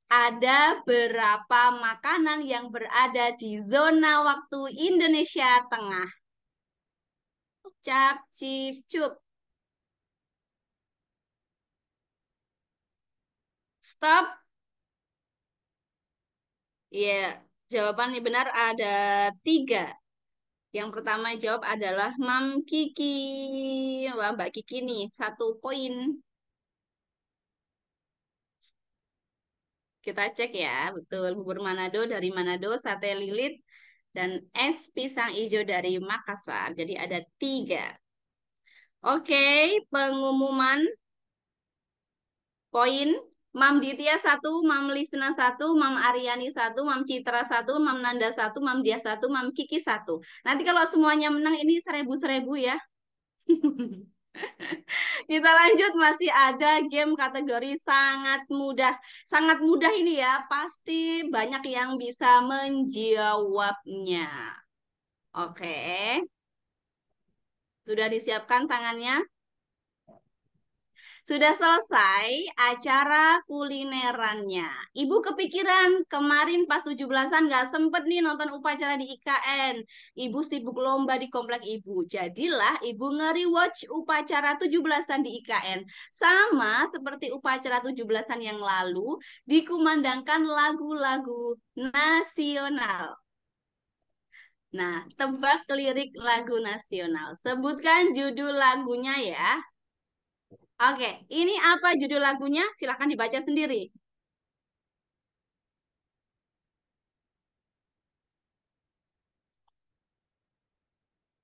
ada berapa makanan yang berada di zona waktu Indonesia Tengah? Cap cip cup. Stop. Iya, jawaban yang benar ada 3. Yang pertama jawab adalah Mam Kiki. Wah, Mbak Kiki nih, 1 poin. Kita cek ya, betul. Bubur Manado dari Manado, sate lilit, dan es pisang hijau dari Makassar. Jadi ada 3. Oke, pengumuman poin. Mam Ditya 1, Mam Lisna 1, Mam Aryani 1, Mam Citra 1, Mam Nanda 1, Mam Dia 1, Mam Kiki 1. Nanti kalau semuanya menang ini 1000-1000 ya. Kita lanjut, masih ada game kategori sangat mudah. Sangat mudah ini ya, pasti banyak yang bisa menjawabnya. Oke, sudah disiapkan tangannya? Sudah selesai acara kulinerannya. Ibu kepikiran kemarin pas 17-an nggak sempet nih nonton upacara di IKN. Ibu sibuk lomba di komplek ibu. Jadilah ibu nge-rewatch upacara 17-an di IKN. Sama seperti upacara 17-an yang lalu, dikumandangkan lagu-lagu nasional. Nah, tebak lirik lagu nasional. Sebutkan judul lagunya ya. Oke, ini apa judul lagunya? Silahkan dibaca sendiri.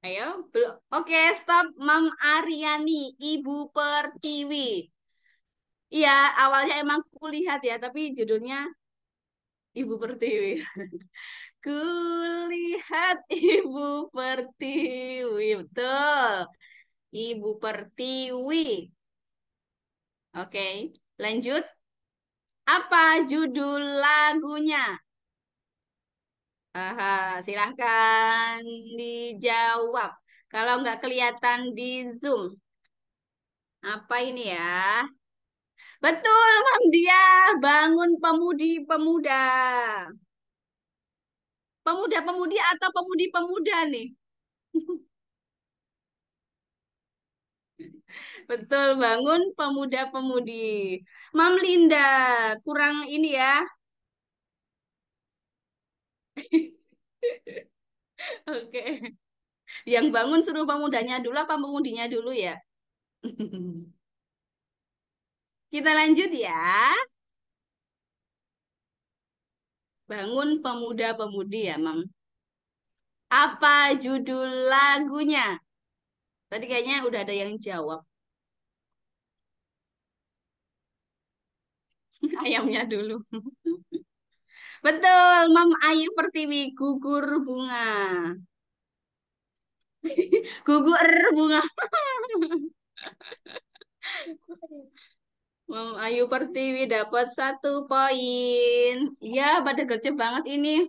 Ayo, belum. Oke, stop. Mam Aryani, Ibu Pertiwi. Iya, awalnya emang kulihat ya, tapi judulnya Ibu Pertiwi. Kulihat Ibu Pertiwi, betul. Ibu Pertiwi. Oke, lanjut. Apa judul lagunya? Aha, silahkan dijawab. Kalau nggak kelihatan di Zoom, apa ini ya? Betul, Mam Dia. Bangun Pemudi-Pemuda. Pemuda-pemudi atau pemudi-pemuda nih? Betul, bangun pemuda-pemudi. Mam Linda, kurang ini ya. Oke. Yang bangun suruh pemudanya dulu apa pemudinya dulu ya? Kita lanjut ya. Bangun Pemuda-Pemudi ya, Mam. Apa judul lagunya? Tadi kayaknya udah ada yang jawab. Ayamnya dulu. Betul, Mam Ayu Pertiwi, Gugur Bunga. Gugur bunga. Mam Ayu Pertiwi dapat 1 poin. Iya, pada gercep banget ini.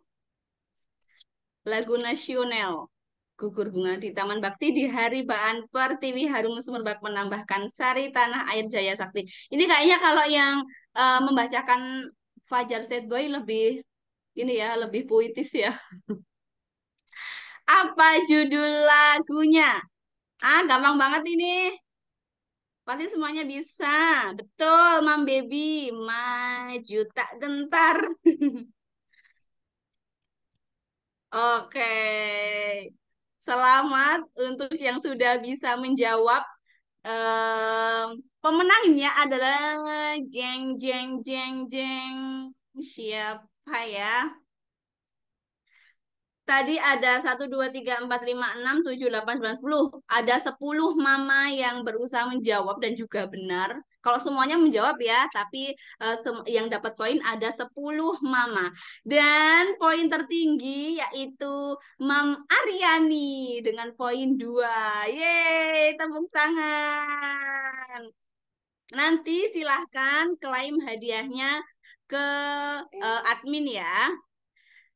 Lagu nasional. Gugur bunga di Taman Bakti di Hari Baan Pertiwi Harum Semerbak menambahkan Sari Tanah Air Jaya Sakti. Ini kayaknya kalau yang membacakan Fajar Sad Boy lebih ini ya, lebih puitis ya. Apa judul lagunya? Ah, gampang banget ini. Pasti semuanya bisa. Betul, Mam Baby. Maju tak gentar. Oke. Selamat untuk yang sudah bisa menjawab. Pemenangnya adalah jeng jeng jeng jeng. Siapa ya? Tadi ada 1, 2, 3, 4, 5, 6, 7, 8, 9, 10. Ada 10 mama yang berusaha menjawab dan juga benar. Kalau semuanya menjawab ya, tapi yang dapat poin ada 10 mama. Dan poin tertinggi yaitu Mam Aryani dengan poin 2. Yeay, tepuk tangan. Nanti silahkan klaim hadiahnya ke admin ya.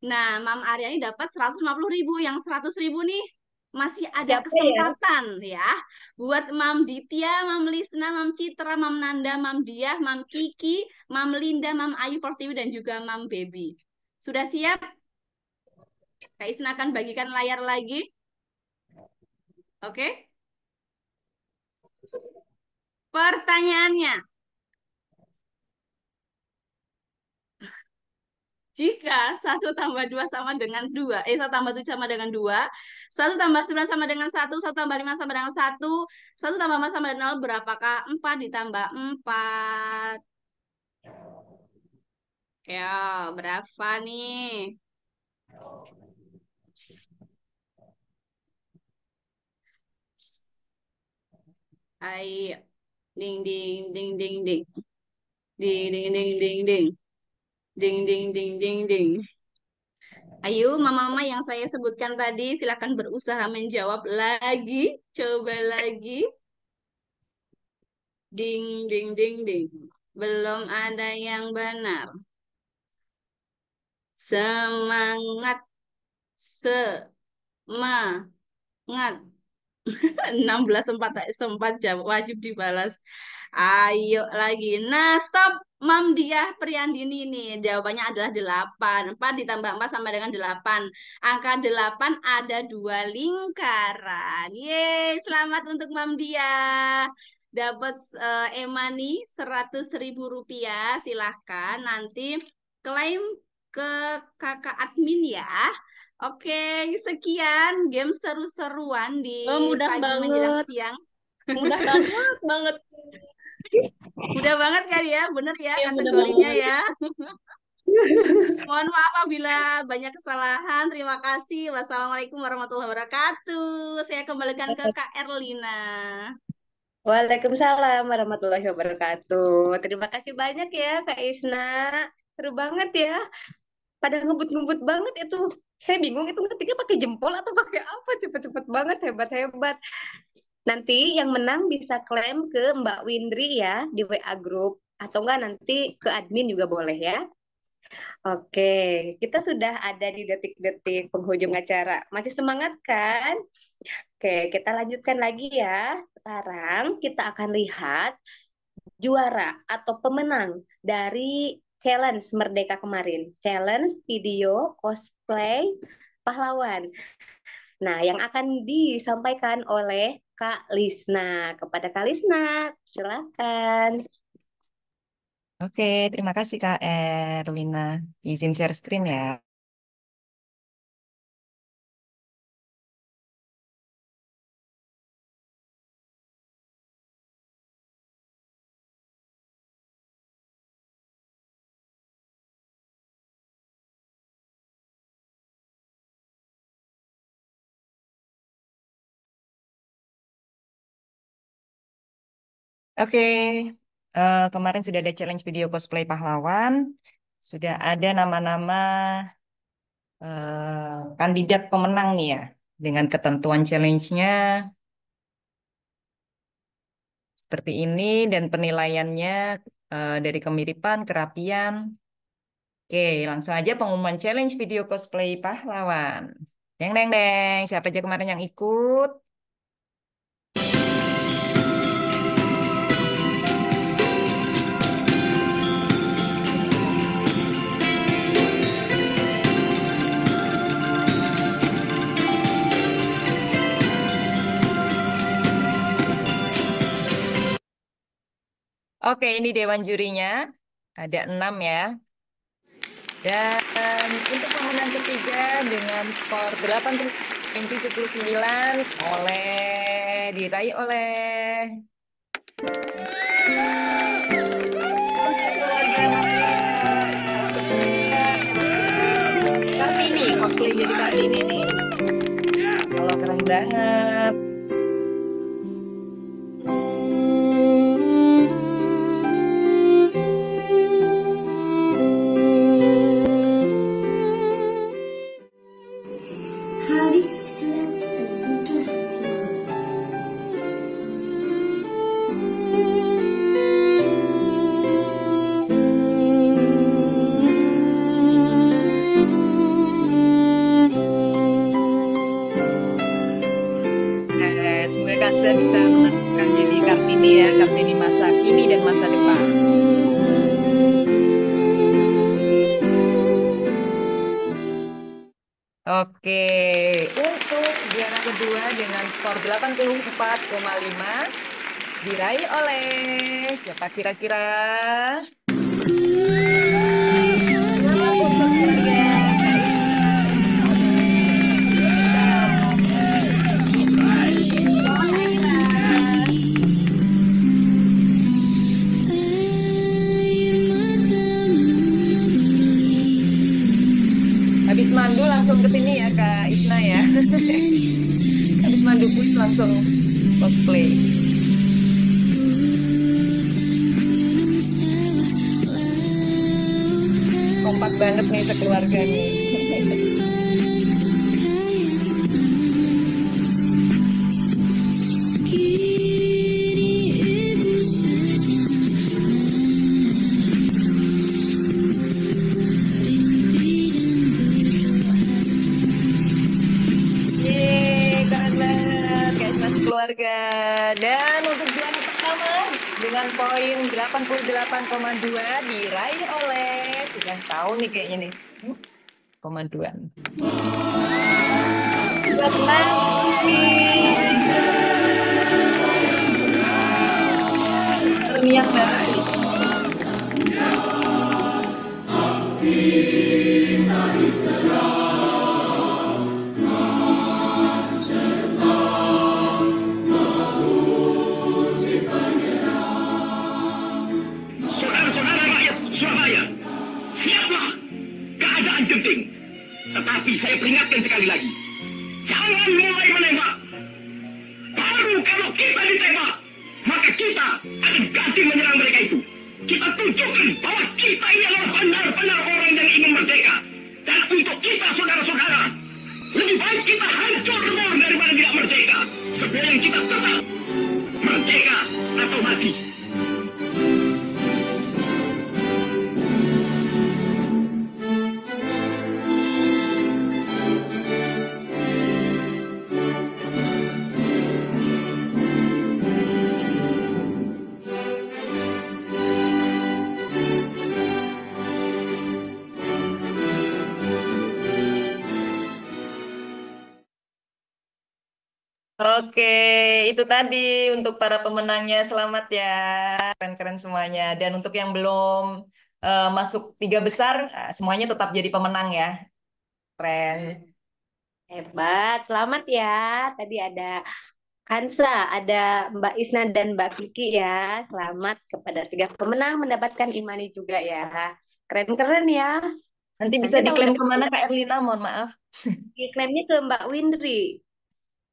Nah, Mam Aryani dapat 150.000. Yang 100.000 nih masih ada Siapa ya? kesempatan ya. Buat Mam Ditya, Mam Lisna, Mam Citra, Mam Nanda, Mam Diah, Mam Kiki, Mam Linda, Mam Ayu Pertiwi, dan juga Mam Baby. Sudah siap? Kak Isna akan bagikan layar lagi. Oke? Pertanyaannya, jika 1 tambah 2 sama dengan 2, 1 tambah 7 sama dengan 2, 1 tambah 9 sama dengan 1, 1 tambah 5 sama dengan 1, 1 tambah 4 sama dengan 0, berapakah 4 ditambah 4? Ya, berapa nih? Ayo, ding ding ding ding ding. Ding ding ding ding ding. Ding ding ding ding ding. Ayo, mama-mama yang saya sebutkan tadi, silakan berusaha menjawab lagi. Coba lagi. Ding, ding, ding, ding. Belum ada yang benar. Semangat, semangat. 16 sempat jawab wajib dibalas. Ayo lagi. Nah, stop. Mam Diah Priandini nih. Jawabannya adalah 8. 4 ditambah 4 sama dengan 8. Angka 8 ada 2 lingkaran. Yeay, selamat untuk Mam Diah. Dapat e-money 100.000 rupiah. Silahkan nanti klaim ke kakak admin ya. Oke, sekian game seru-seruan di Oh, mudah pagi menjelang banget. siang. Mudah banget, banget. Mudah banget kan ya, bener ya Ya, mudah kategorinya banget. ya. Mohon maaf apabila banyak kesalahan. Terima kasih. Wassalamualaikum warahmatullahi wabarakatuh. Saya kembalikan ke Kak Erlina. Waalaikumsalam warahmatullahi wabarakatuh. Terima kasih banyak ya Kak Isna. Seru banget ya. Pada ngebut-ngebut banget itu. Saya bingung itu ngetiknya pakai jempol atau pakai apa. Cepet-cepet banget, hebat-hebat. Nanti yang menang bisa klaim ke Mbak Windri ya di WA Group. Atau enggak nanti ke admin juga boleh ya. Oke, kita sudah ada di detik-detik penghujung acara. Masih semangat kan? Oke, kita lanjutkan lagi ya. Sekarang kita akan lihat juara atau pemenang dari challenge Merdeka kemarin. Challenge video cosplay pahlawan. Nah, yang akan disampaikan oleh Kak Lisna. Kepada Kak Lisna, silakan. Oke, terima kasih Kak Erlina. Izin share screen ya. Oke, kemarin sudah ada challenge video cosplay pahlawan. Sudah ada nama-nama kandidat pemenang nih ya. Dengan ketentuan challenge-nya seperti ini dan penilaiannya dari kemiripan, kerapian. Oke, langsung aja pengumuman challenge video cosplay pahlawan. Deng deng deng, siapa aja kemarin yang ikut? Oke, ini dewan jurinya. Ada 6 ya. Dan untuk pemenang ketiga dengan skor 80,79 diraih oleh Kartini, cosplay jadi Kartini nih. Kalau keren banget. Semoga Kansa bisa meneruskan jadi Kartini ya, Kartini masa kini dan masa depan. Oke, untuk juara kedua dengan skor 84,5 diraih oleh siapa kira-kira? Selamat untuk keluarga Habis mandu langsung ke sini ya Kak Isna ya. Habis mandu push langsung cosplay. Kompak banget nih sekeluarga nih. Keluarga. Dan untuk juara pertama dengan poin 88,2 diraih oleh sudah tahu nih kayaknya nih komanduan. Buat Rizky. Terniat banget nih. Tetapi saya peringatkan sekali lagi, jangan mulai menembak. Baru kalau kita ditembak, maka kita akan ganti menyerang mereka itu. Kita tunjukkan bahwa kita ini adalah benar-benar orang yang ingin merdeka. Dan untuk kita saudara-saudara, lebih baik kita hancur daripada tidak merdeka. Sebelum kita tetap merdeka atau mati. Oke, itu tadi untuk para pemenangnya. Selamat ya, keren-keren semuanya. Dan untuk yang belum masuk 3 besar, semuanya tetap jadi pemenang ya. Keren. Hebat, selamat ya. Tadi ada Kansa, ada Mbak Isna dan Mbak Kiki ya. Selamat kepada 3 pemenang mendapatkan Imani juga ya. Keren-keren ya. Nanti bisa diklaim kemana Kak Erlina, mohon maaf. Diklaimnya ke Mbak Windri,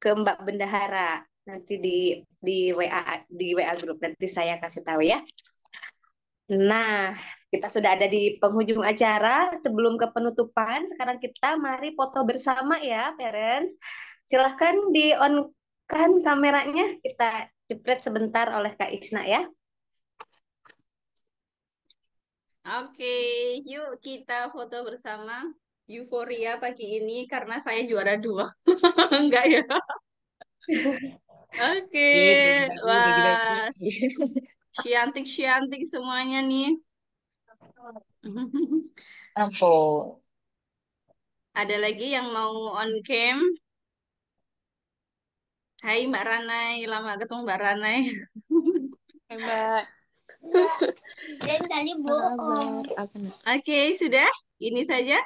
ke Mbak Bendahara. nanti di WA grup nanti saya kasih tahu ya. Nah, kita sudah ada di penghujung acara. Sebelum ke penutupan, sekarang kita mari foto bersama ya, parents. Silahkan di-on-kan kameranya. Kita jepret sebentar oleh Kak Isna ya. Oke, yuk kita foto bersama. Euforia pagi ini karena saya juara 2. Enggak ya? Oke, Bagi-bagi. wah, syantik-syantik semuanya nih. Ampun. Ada lagi yang mau on cam? Hai Mbak Ranai, lama ketemu Mbak Ranai. Mbak. Dan tadi bohong. Oke, sudah? Ini saja.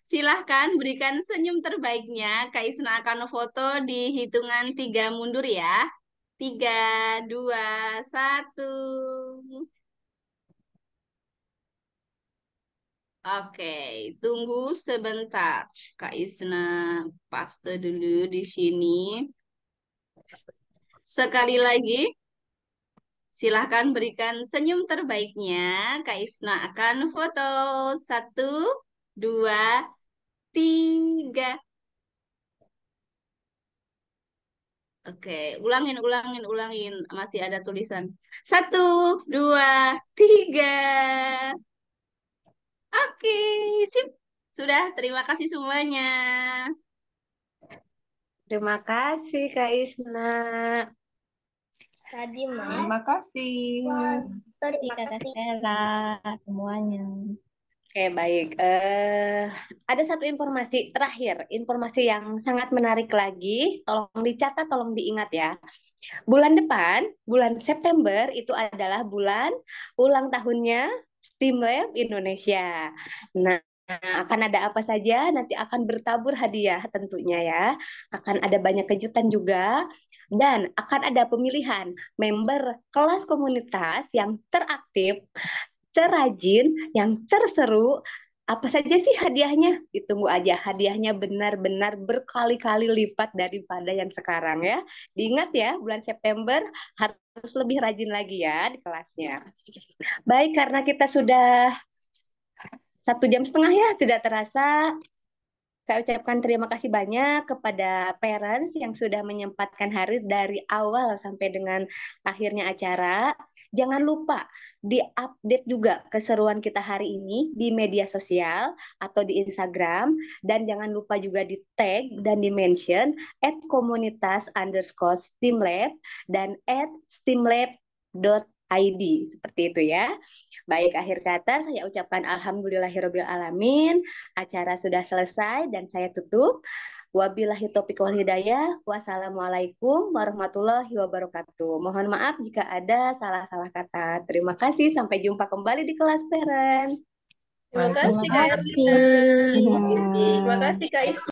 Silahkan berikan senyum terbaiknya. Kak Isna akan foto di hitungan 3 mundur ya. 3, 2, 1. Oke, tunggu sebentar. Kak Isna paste dulu di sini. Sekali lagi, silahkan berikan senyum terbaiknya. Kak Isna akan foto. 1, 2, 3. Oke, ulangin. Masih ada tulisan. 1, 2, 3. Oke, sip. Sudah, terima kasih semuanya. Terima kasih Kak Isna. Tadi mah. Terima kasih. Terima Kakak kasih. Stella semuanya. Oke, baik. Ada satu informasi terakhir, informasi yang sangat menarik lagi. Tolong dicatat, tolong diingat ya. Bulan depan, bulan September itu adalah bulan ulang tahunnya STEAMLab Indonesia. Nah, akan ada apa saja? Nanti akan bertabur hadiah tentunya ya. Akan ada banyak kejutan juga. Dan akan ada pemilihan member kelas komunitas yang teraktif, terrajin, yang terseru. Apa saja sih hadiahnya? Ditunggu aja. Hadiahnya benar-benar berkali-kali lipat daripada yang sekarang ya. Diingat ya, bulan September harus lebih rajin lagi ya di kelasnya. Baik, karena kita sudah 1,5 jam ya, tidak terasa. Saya ucapkan terima kasih banyak kepada parents yang sudah menyempatkan hari dari awal sampai dengan akhirnya acara. Jangan lupa di-update juga keseruan kita hari ini di media sosial atau di Instagram. Dan jangan lupa juga di-tag dan di-mention @komunitas_STEAMLab dan @STEAMLab.id. Seperti itu ya. Baik, akhir kata saya ucapkan alhamdulillahirabbil alamin. Acara sudah selesai dan saya tutup. Wabillahi taufiq wal hidayah. Wassalamualaikum warahmatullahi wabarakatuh. Mohon maaf jika ada salah-salah kata. Terima kasih. Sampai jumpa kembali di kelas parent. Terima kasih Terima Kak kasih. Erlina. Terima kasih Kak Isna.